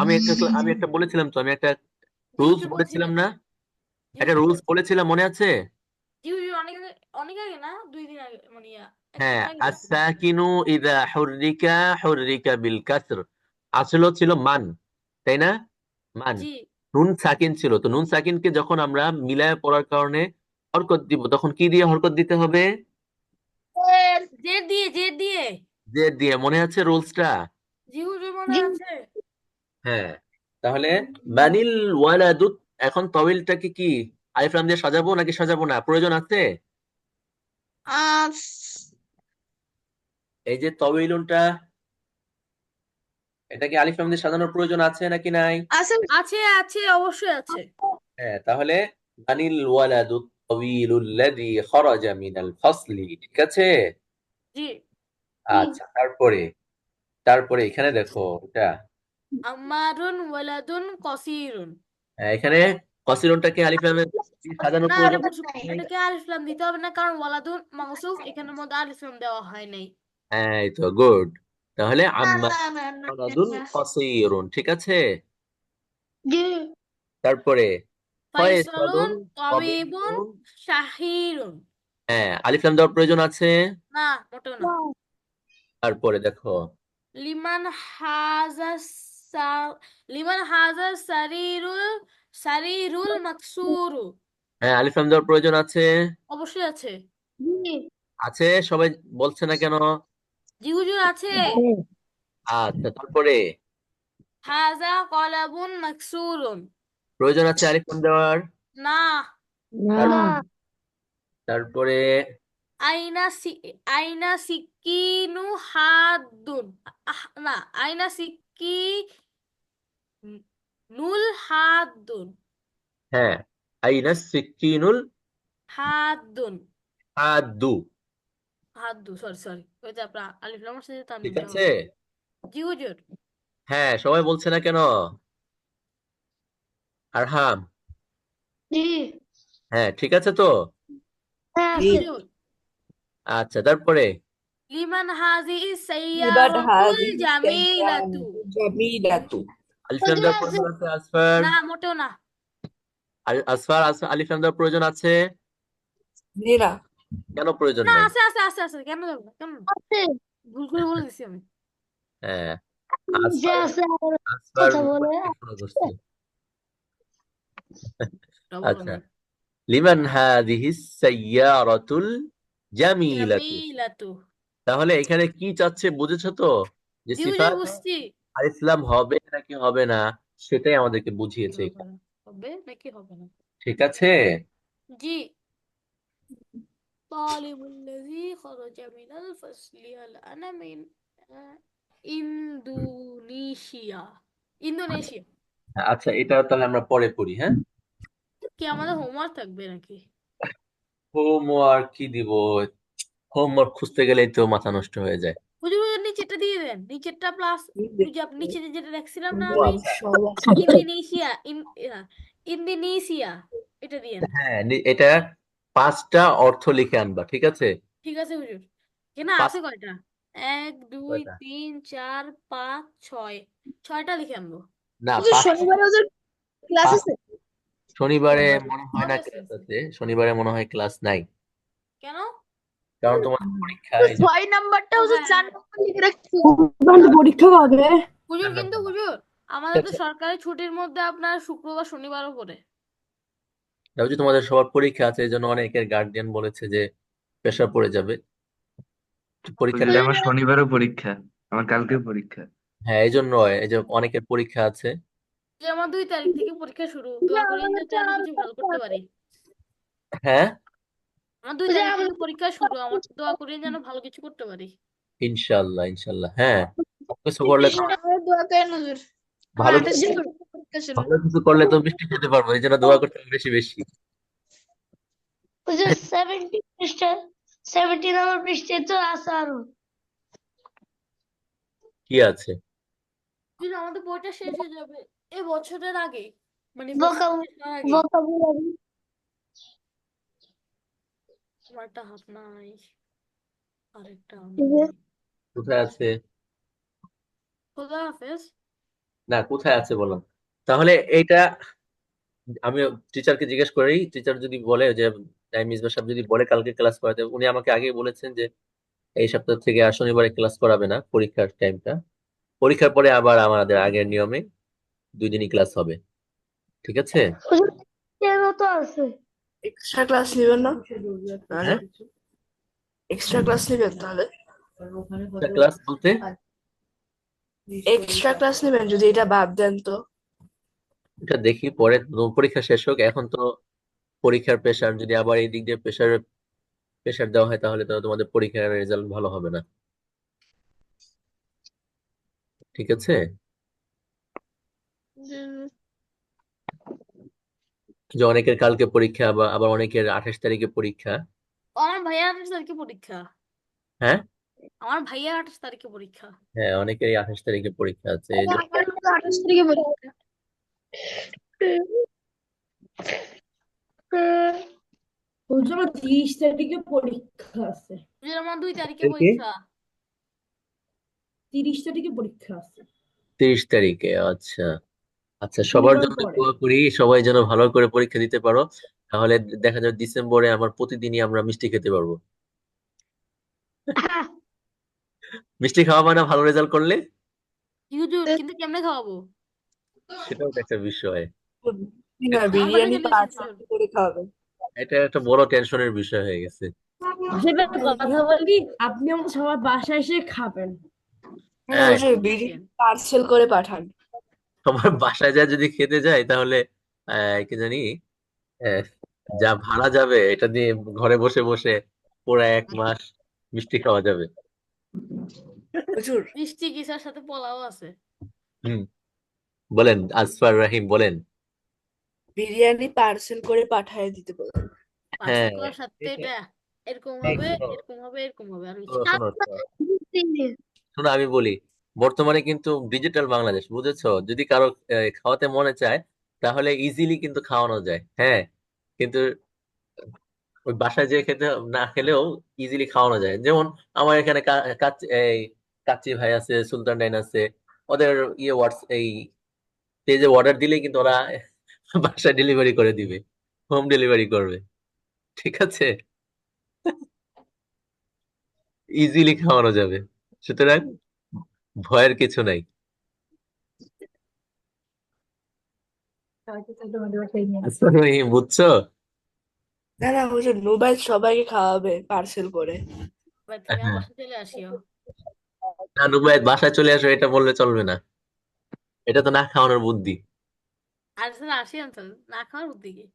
আমি একটা বলেছিলাম তো, আমি একটা জি রুলস হুজুর বলেছিলাম বলছিলেন। না? জি একটা হুজুর রুলস বলেছিলাম, মনে আছে? জি হুজুর অনেক আগে না 2 দিন আগে মানে এক হ্যাঁ, সপ্তাহ আগে বলছিলেন। আস-সাকিনু ইযা হুররিকা হুররিকা বিল কাসর। আসলে ছিল মান, তাই না? মান। জি নুন সাকিন ছিল, তো নুন সাকিনকে যখন আমরা মিলায় পড়ার কারণে হরকত দিব, তখন কি দিয়ে হরকত দিতে হবে? জের দিয়ে জের দিয়ে। মনে আছে রুলসটা? জি হুজুর মনে জি আছে। হ্যাঁ, তাহলে মানিল ওয়ালাদুত, এখন তবিলটাকে কি আলিফ লাম দিয়ে সাজাবো নাকি সাজাবো না, প্রয়োজন আছে? আস এই যে তবিলুনটা, এটা কি আলিফ লাম দিয়ে সাজানোর প্রয়োজন আছে নাকি নাই? আছে আছে অবশ্যই আছে। হ্যাঁ, তাহলে মানিল ওয়ালাদুত তাবিলুল লাযী খারাজা মিনাল ফাসলি। ঠিক আছে। জি আচ্ছা, তারপরে তারপরে এখানে দেখো এটা, আম্মারুন ওয়ালাদুন কসিরুন। এখানে কসিরুনটাকে আলিফ লামে দিয়ে সাজানোর না প্রয়োজন আছে? এটাকে আলিফ লাম দিতে হবে না, কারণ ওয়ালাদুন মাউসুফ এখানের মধ্যে আলিফ লাম দেওয়া হয় নাই। হ্যাঁ, এই তো গুড। তাহলে না আম্মা না না না ওয়ালাদুন না। কসিরুন, ঠিক আছে। জি তারপরে ফাইসালুন ফয়সালুন তাবিবুন তাবিবুন। শাহিরুন। হ্যাঁ, আলিফ লাম দেওয়ার প্রয়োজন আছে। না মোটেও না। তারপরে দেখো লিমান হাজা লিমান হাজা সারিরুল মাকসুরু। হ্যাঁ, আলিফ লাম দেওয়ার প্রয়োজন আছে। অবশ্যই আছে। জি আছে, সবাই বলছে না কেন? জি হুজুর আছে। আচ্ছা, তারপরে হাজা কলাবুন মাকসুরুন। প্রয়োজন আছে আলিফ লাম দেওয়ার। না। না তারপরে আইনা সিকিনু হাদুন। না আইনা সিকি নুল হাদুন। হ্যাঁ, আইনা সিকিনুল হাদুন হাদু। হাদু সরি সরি ওই যে আপনার আলিফ লামের সাথে তানবিন ঠিক দেওয়া আছে। হবে। জি হুজুর। হ্যাঁ, সবাই বলছে না কেন? আরহাম, জি হ্যাঁ ঠিক আছে তো। হ্যাঁ জি আছে হুজুর। আচ্ছা, তারপরে লিমান হাজি লিমান সাইয়ারাতুল হাযিহি জামিলাতু। সাইয়্যারাতু জামিলাতু। আলিফ লাম হুজুর দেওয়ার আছে প্রয়োজন আছে আসফার? না মোটেও না। আলিফ লাম দেওয়ার প্রয়োজন আছে? জি না। কেন প্রয়োজন না নাই? আছে আছে আছে আছে কেন যাবে না কেন আছে ভুল করে বলে দিছি আমি। হ্যাঁ, যে আসফার আছে আবার আসফার কথা বলে পরীক্ষা করছে। এটা বলো আচ্ছা, না। লিমান হাযিহিস সাইয়্যারাতুল জামিলাতু। জামিলাতু। তাহলে এখানে কি চাচ্ছে বুঝেছো তো, যে জি হুজুর সিফাত বুঝছি। আলিফ লাম হবে নাকি হবে না, সেটাই আমাদেরকে বুঝিয়েছে হবে এখানে। না হবে নাকি হবে না। ঠিক আছে। জি তালিবুল্লাযী খারাজা মিনাল ফাসলি আনা মিন ইন্দোনেশিয়া। ইন্দোনেশিয়া। আচ্ছা, এটা তাহলে আমরা পরে পড়ি, হ্যাঁ? কি আমাদের হোমওয়ার্ক থাকবে নাকি? হোমওয়ার্ক কি দিব? হোমওয়ার্ক খুঁজতে গেলেই তো মাথা নষ্ট হয়ে যায়। হুজুর হুজুর নিচেরটা দিয়ে দেন, নিচেরটা প্লাস ওই যে নিচে যেটা দেখছিলাম না ও আমি আচ্ছা, ইন্দোনেশিয়া ইন্দোনেশিয়া এটা দিয়েন। হ্যাঁ, এটা 5টা অর্থ লিখে আনবা, ঠিক আছে? ঠিক আছে হুজুর। কেন পাঁচ আছে কয়টা? 1 2 কয়টা? 3 4 5 6 6টা লিখে আনবো। না, হুজুর 5 শনিবারে হুজুর ক্লাস পাঁচ আছে? শনিবারে শনিবার মনে হয় না কবে আছে? ক্লাস আছে, শনিবারে মনে হয় ক্লাস নাই, কেন? কারণ তোমাদের পরীক্ষা হুজুর এই যে। 6 নাম্বারটা ও হুজুর হ্যাঁ 4 হ্যাঁ নাম্বার লিখে রাখছি। পরীক্ষা কবে হুজুর, চার কিন্তু নাম্বার না। হুজুর ঠিক আমাদের তো আছে। সরকারি ছুটির মধ্যে আপনার শুক্রবার শনিবারও পড়ে। দেখো যে তোমাদের সবার পরীক্ষা আছে, এই জন্য অনেকের গার্ডিয়ান বলেছে যে প্রেশার পড়ে যাবে পরীক্ষার হুজুর টাইম। আমার শনিবারও পরীক্ষা, আমার কালকেও পরীক্ষা। হ্যাঁ, এই জন্য এই যে অনেকের পরীক্ষা আছে। যে আমার 2 তারিখ থেকে পরীক্ষা শুরু, দোয়া করেন যাতে আমি কিছু ভালো করতে পারি। হ্যাঁ, আমার 2 তারিখ থেকে পরীক্ষা শুরু, আমার দোয়া করেন যেন ভালো কিছু করতে পারি। ইনশাল্লাহ ইনশাল্লাহ। হ্যাঁ, কিছু করলে তো আমাদের দোয়া করেন হুজুর। আমার ভালো 28 তারিখে পরীক্ষা শুরু। ভালো কিছু করলে তো মিষ্টি খেতে পারবো, এই জন্য দোয়া করতে হবে বেশি বেশি। হুজুর 70 পৃষ্ঠা 70 নম্বর পৃষ্ঠায় তো আছে আরো কি আছে? কিন্তু আমাদের বইটা শেষ হয়ে যাবে এ বছরের আগে, মানে বছর ভোকাবু শেষ হওয়ার আগে। ভোকাবুলারি। আমার একটা হাত নাই, আরেকটা হুজুর, কোথায় আছে? খোদা হাফেজ। না, কোথায় আছে বললাম। তাহলে এইটা আমি টিচারকে জিজ্ঞেস করি, টিচার যদি বলে যে টাইম মিসবাহ সাহেব যদি বলে কালকে ক্লাস করাতে, উনি আমাকে আগেই বলেছেন যে এই সপ্তাহ থেকে আর শনিবারে ক্লাস করাবে না পরীক্ষার টাইমটা। পরীক্ষার পরে আবার আমাদের আগের নিয়মে 2 দিনই ক্লাস হবে। ঠিক আছে? হুজুর, তেরো তো আছে। এক্সট্রা ক্লাস নেবেন না তাহলে? হ্যাঁ, এক্সট্রা ক্লাস নেবেন তাহলে? ক্লাস বলতে এক্সট্রা ক্লাস নেবেন যদি এটা বাদ দেন তো? এটা দেখি পরে, পরীক্ষা শেষ হোক। এখন তো পরীক্ষার প্রেশার, যদি আবার এই দিক দিয়ে প্রেশার দেওয়া হয় তাহলে তো তোমাদের পরীক্ষার রেজাল্ট ভালো হবে না। ঠিক আছে? যে অনেকের কালকে পরীক্ষা, বা আবার অনেকের 28 তারিখে পরীক্ষা। আমার ভাইয়ার 28 তারিখে পরীক্ষা। হ্যাঁ, আমার ভাইয়ার 28 তারিখে পরীক্ষা। হ্যাঁ, অনেকেরই 28 তারিখে পরীক্ষা আছে, এই জন্য। আমার 28 তারিখে পরীক্ষা। হুজুর 30 তারিখে পরীক্ষা আছে। যে আমার 2 তারিখে তারিখে পরীক্ষা। 30 তারিখে পরীক্ষা আছে 30 তারিখে, আচ্ছা আচ্ছা। সবার শনিবার জন্য পরে। দোয়া করি, সবাই যেন ভালো করে পরীক্ষা দিতে পারো। তাহলে দেখা যাবে ডিসেম্বরে আমার প্রতিদিনই আমরা মিষ্টি খেতে পারবো। মিষ্টি খাওয়াবে না ভালো রেজাল্ট করলে? হুজুর কিন্তু কেমনে খাওয়াবো? সেটাও তো একটা বিষয়। না, আমার বাসায় বিরিয়ানি চলে আসেন পার্সেল হুজুর। করে খাওয়াবেন। এটা একটা বড় টেনশনের বিষয় হয়ে গেছে। সেটা কথা বলি, আপনি আমাদের সবার বাসায় এসে খাবেন। হ্যাঁ হ্যাঁ, হুজুর, বিরিয়ানি পার্সেল করে পাঠান। তোমার বাসায় যা যদি খেতে যাই তাহলে কি জানি, আহ, যা ভাড়া যাবে এটা দিয়ে ঘরে বসে বসে পুরো 1 মাস মিষ্টি খাওয়া যাবে। হুজুর, মিষ্টি কিসার সাথে পোলাও আছে। হুম, বলেন আসফার রাহিম, বলেন। বিরিয়ানি পার্সেল করে পাঠিয়ে দিতে বলুন। হ্যাঁ, পার্সেল করার সাথে এটা এটা এরকম এই হবে, শোনো এরকম হবে, এরকম হবে, আর কিছু শোনো না। শোনো শোনো, শোনো, আমি বলি। বর্তমানে কিন্তু ডিজিটাল বাংলাদেশ, বুঝেছো? যদি কারো খাওয়াতে মনে চায় তাহলে ইজিলি কিন্তু খাওয়ানো যায়। হ্যাঁ, কিন্তু ওই বাসায় যে খেতে না খেলেও ইজিলি খাওয়ানো যায়। যেমন আমার এখানে এই কাচ্চি ভাই আছে, সুলতান ডাইন আছে। ওদের এই পেজে অর্ডার দিলেই কিন্তু ওরা বাসায় ডেলিভারি করে দিবে, হোম ডেলিভারি করবে। ঠিক আছে? ইজিলি খাওয়ানো যাবে, সুতরাং ভয়ের কিছু নাই। আচ্ছা, তুমি বুঝছো? না না হুজুর, নুবাইল সবাইকে খাওয়াবে পার্সেল করে। এবার তুমি আমার হ্যাঁ, বাসায় চলে আসিও। না নুবাইয়ের বাসায় চলে আসো এটা বললে চলবে না। এটা তো না খাওয়ানোর বুদ্ধি। আর আসি তো, না খাওয়ার বুদ্ধি কি?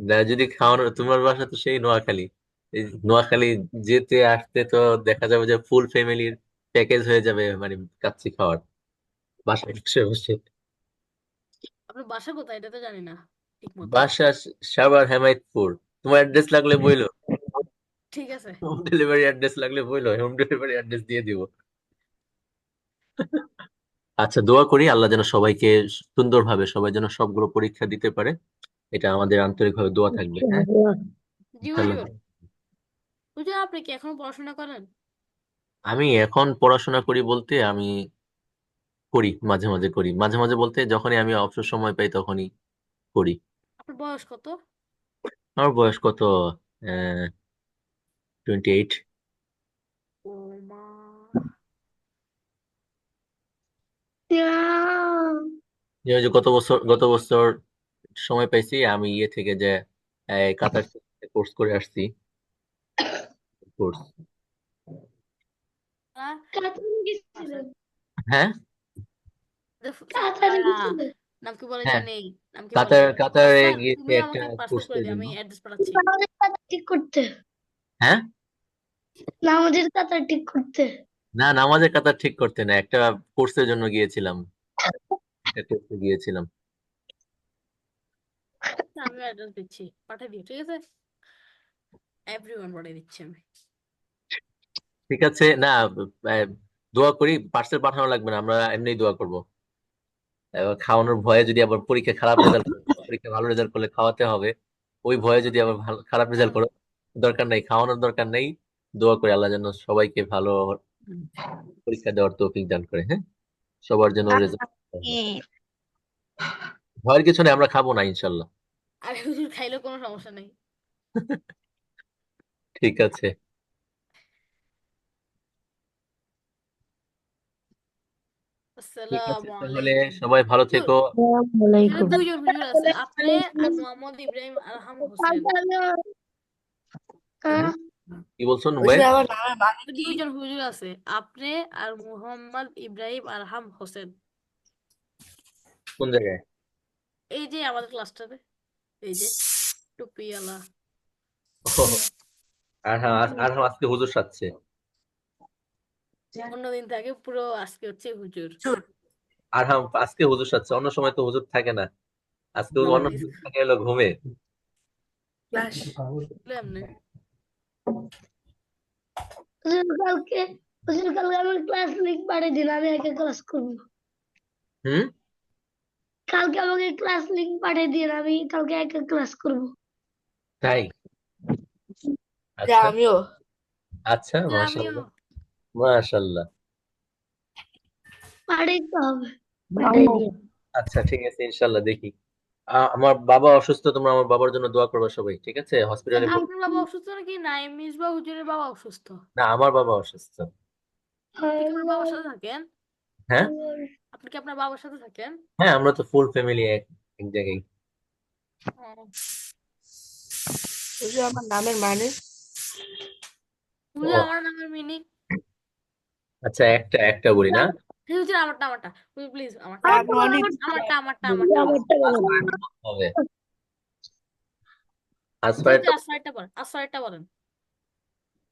না, যদি খাওয়ানোর, তোমার বাসা তো সেই নোয়াখালী। এই নোয়াখালী যেতে আসতে তো দেখা যাবে যে ফুল ফ্যামিলির প্যাকেজ হয়ে যাবে, মানে কাচ্চি খাওয়ার, বাসায় বসে বসে। আপনার বাসা কোথায় এটা তো জানি না ঠিক মতো। বাসা সাভার হেমায়েতপুর। তোমার অ্যাড্রেস লাগলে বইলো, ঠিক আছে। হোম ডেলিভারি অ্যাড্রেস লাগলে বইলো, হোম ডেলিভারি অ্যাড্রেস দিয়ে দিব। আচ্ছা, দোয়া করি আল্লাহ যেন সবাইকে সুন্দরভাবে, সবাই যেন সবগুলো পরীক্ষা দিতে পারে। এটা আমাদের আন্তরিকভাবে দোয়া থাকবে। হ্যাঁ, জি তাহলে হুজুর। হুজুর আপনি কি এখনো পড়াশোনা করেন? আমি এখন পড়াশোনা করি বলতে আমি করি, মাঝে মাঝে করি, মাঝে মাঝে বলতে যখনই আমি অবসর সময় পাই তখনই করি। আপনার বয়স কত? আমার বয়স কত? 28। ও মা। যে ওই যে গত বছর সময় পাইছি আমি ইয়ে থেকে যে কাতার কোর্স করে আসছি কোর্স। হ্যাঁ কাতারে গেছিলেন? হ্যাঁ কাতারে গেছিলেন? নাম কি বলে হ্যাঁ জানি, নাম কি বলে কাতারে স্যার, গিয়েছি তুমি একটা আমাকে পার্সেল কোর্স করে এর দিও, জন্য। আমি অ্যাড্রেস পাঠাচ্ছি। নামাজের কাতার ঠিক করতে, হ্যাঁ নামাজের কাতার ঠিক করতে। না নামাজের কাতার ঠিক করতে না, একটা কোর্সের জন্য গিয়েছিলাম, একটা কোর্সে গিয়েছিলাম। আচ্ছা, আমি অ্যাড্রেস দিচ্ছি, পাঠিয়ে দিও, ঠিক আছে? এভরিওয়ান পাঠিয়ে দিচ্ছি আমি। ঠিক আছে, না দোয়া করি, পার্সেল পাঠানো লাগবে না, আমরা এমনি দোয়া করব। এবার খাওয়ানোর ভয়ে যদি আবার পরীক্ষা খারাপ রেজাল্ট পরীক্ষা ভালো রেজাল্ট করলে খাওয়াতে হবে, ওই ভয়ে যদি আবার খারাপ রেজাল্ট করো, দরকার নেই, খাওয়ানোর দরকার নেই। দোয়া করি আল্লাহ যেন সবাইকে ভালো পরীক্ষা দেওয়ার তৌফিক দান করে। হ্যাঁ, সবার জন্য রেজাল্ট ভয়ের কিছু নেই, আমরা খাবো না ইনশাল্লাহ। আর হুজুর খাইলেও কোনো সমস্যা নেই। ঠিক আছে, ঠিক আছে, আসসালামু তাহলে আলাইকুম। সবাই ভালো হুজুর, থেকো। এখানে দুইজন হুজুর আছে, আপনি আর মোহাম্মদ ইব্রাহিম আরহাম হোসেন। হুম, কি বলছেন হুজুর ভাই? আমার নামের মানে কি? দুইজন হুজুর আছে, আপনি আর মোহাম্মদ ইব্রাহিম আরহাম হোসেন। কোন জায়গায়? এই যে আমাদের ক্লাসটাতে, এই যে টুপিওয়ালা। আর হ্যাঁ, আর হ্যাঁ, আজকে হুজুর সাজছে। অন্যদিন থাকে পুরো, আজকে হচ্ছে হুজুর। আর হ্যাঁ, আজকে হুজুর সাজছে, অন্য সময় তো হুজুর থাকে না, আজকে অন্য হুজুর থাকে হলো ঘুমে। ক্লাস এমনি কালকে আমার ক্লাস লিংক পাঠিয়ে দিন, আমি একা ক্লাস করবো। হুম, কালকে আমাকে ক্লাস লিংক পাঠিয়ে দিন, আমি কালকে একা ক্লাস করবো। তাই? যে আচ্ছা আমিও আচ্ছা, আমিও মাশাআল্লাহ মাশাআল্লাহ। পাঠিয়ে দিতে হবে, পাঠিয়ে দিন। আচ্ছা ঠিক আছে, ইনশাআল্লাহ দেখি। আমার বাবা অসুস্থ, তোমরা আমার বাবার জন্য দোয়া করবে সবাই, ঠিক আছে? হসপিটালে আপনার বাবা অসুস্থ নাকি? নাইম মিসবা হুজুরের বাবা অসুস্থ? না, আমার বাবা অসুস্থ। আপনি কি আপনার বাবার সাথে থাকেন? হ্যাঁ আপনি কি আপনার বাবার সাথে থাকেন? হ্যাঁ, আমরা তো ফুল ফ্যামিলি এক এক জায়গায়। ও, হুজুর আমার নামের মানে হুজুর ও আমার নামের মিনিং। আচ্ছা, একটা একটা বলি না। হুজুর আমারটা হুজুর প্লিজ আমারটা আপনি অনেক হবে হুজুর আসফারটা, আসফারটা বলেন।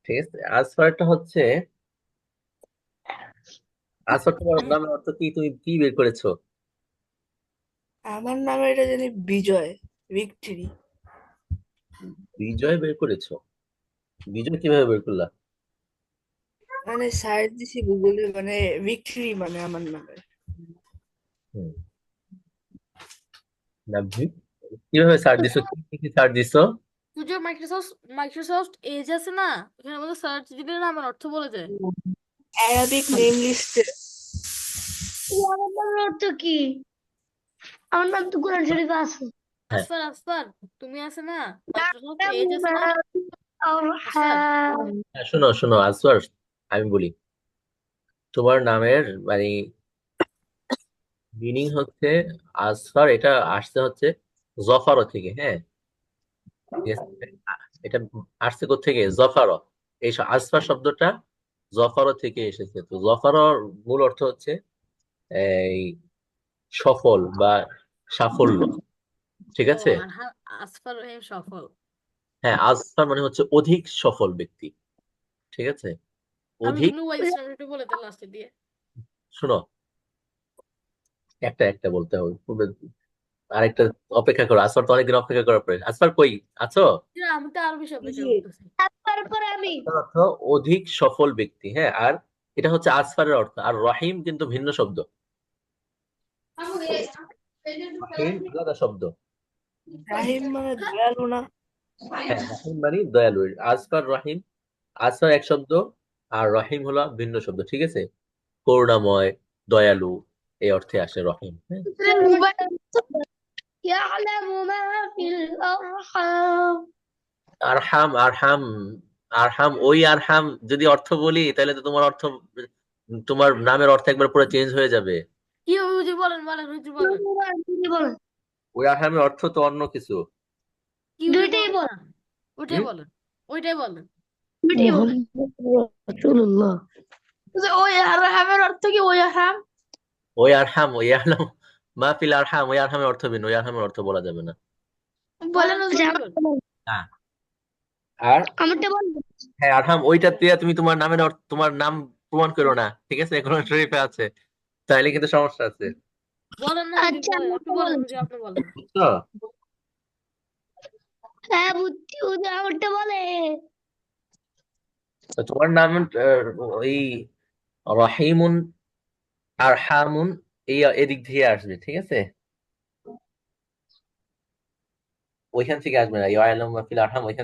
ঠিক আছে। আসফারটা হচ্ছে, আসফারটা নামের অর্থ কি, তুমি কি বের করেছো? আমার নামে এটা জানি বিজয়, ভিক্টরি। বিজয় বের করেছো? বিজয় কিভাবে বের করলা? মানে সার্চ দিছি গুগলে, মানে ভিক্টরি মানে আমার নামে। হুম, না কিভাবে সার্চ দিছো, কি সার্চ দিছো? হুজুর মাইক্রোসফট এজ আছে না, এখানে আমাদের সার্চ দিলে না আমার অর্থ বলে যায়। অ্যারাবিক নেম লিস্টে আমার নামের অর্থ কি? আমার নাম তো কোরআন শরীফে আছে। হ্যাঁ আসফার তুমি আছে না, মাইক্রোসফট এজ আছে না আসফার? হ্যাঁ, শোনো শোনো আসফার, আমি বলি, তোমার নামের মানে মিনিং হচ্ছে আসফার, এটা আসছে হচ্ছে জফারো থেকে। হ্যাঁ, ঠিক আছে? এটা আসছে কোত্থেকে? জফারো। এই আসফার শব্দটা জফারো থেকে এসেছে। তো জফারোর মূল অর্থ হচ্ছে এই সফল বা সাফল্য, ঠিক ও, আছে? আর আসফার রহিম সফল। হ্যাঁ, আসফার মানে হচ্ছে অধিক সফল ব্যক্তি, ঠিক আছে? আমি অধিক, কিন্তু ওয়াইস একটু বলে দিলাম লাস্টে দিয়ে। শোনো, একটা একটা বলতে হবে, আরেকটা অপেক্ষা করো, আসফার তো অনেকদিন অপেক্ষা করার পরে। আসফার কই আছো? আমি তো আরো বেশি অপেক্ষা জি। করতেছি। তারপর আমি আসফার অর্থ অধিক সফল ব্যক্তি। হ্যাঁ, আর এটা হচ্ছে আসফারের অর্থ। আর রহিম কিন্তু ভিন্ন শব্দ, রহিম আলাদা শব্দ। রাহিম মানে দয়ালু না? হ্যাঁ, রহিম মানে দয়ালু। আসফার রহিম, আসফার এক শব্দ, আর রহিম হলো ভিন্ন শব্দ, ঠিক আছে? করুণাময়, দয়ালু, এই অর্থে আসে রহিম। হ্যাঁ, يعلم ما في الأرحام। আরহাম আরহাম আরহাম, ওই আরহাম যদি অর্থ বলি তাহলে তো তোমার অর্থ, তোমার নামের অর্থ একবার পুরো চেঞ্জ হয়ে যাবে। কি হবে হুজুর বলেন হুজুর বলেন। বলেন। ওই আরহামের অর্থ তো অন্য কিছু। কি হুজুর দুইটাই বলেন না, ওইটাই হুম? বলেন, ওইটাই বলেন। দুইটাই বলেন। মুহাম্মদ রাসূলুল্লাহ। হুজুর ওই আরহামের অর্থ কি ওই আরহাম? ওই আরহাম ওই আলম মা ফিল আরহাম, ওই আরহামের অর্থ ভিন্ন, ওই আরহামের অর্থ বলা যাবে না। বলেন বলেন তো হুজুর। আচ্ছা, হুজুর। হ্যাঁ। আর আমারটা বলেন। হ্যাঁ, আরহাম ওইটা দিয়ে তুমি তোমার নামের অর্থ, তোমার নাম প্রমাণ করো না, ঠিক আছে? কোরআন শরীফে আছে, তাইলে কিন্তু সমস্যা আছে, বলেন না হুজুর, আচ্ছা, বলেন, আপনি আমারটা বলেন বলেন। হুজুর, আপনি বলেন। বুঝছো? হ্যাঁ বুঝছি হুজুর, আমারটা বলে। তো তোমার নাম ওই রহিমুন আরহামুন, এই এদিক দিয়ে আসবে, ঠিক আছে? ওইখান থেকে আসবে না, ইয়া আলম মা ফিল আরহাম ওইখান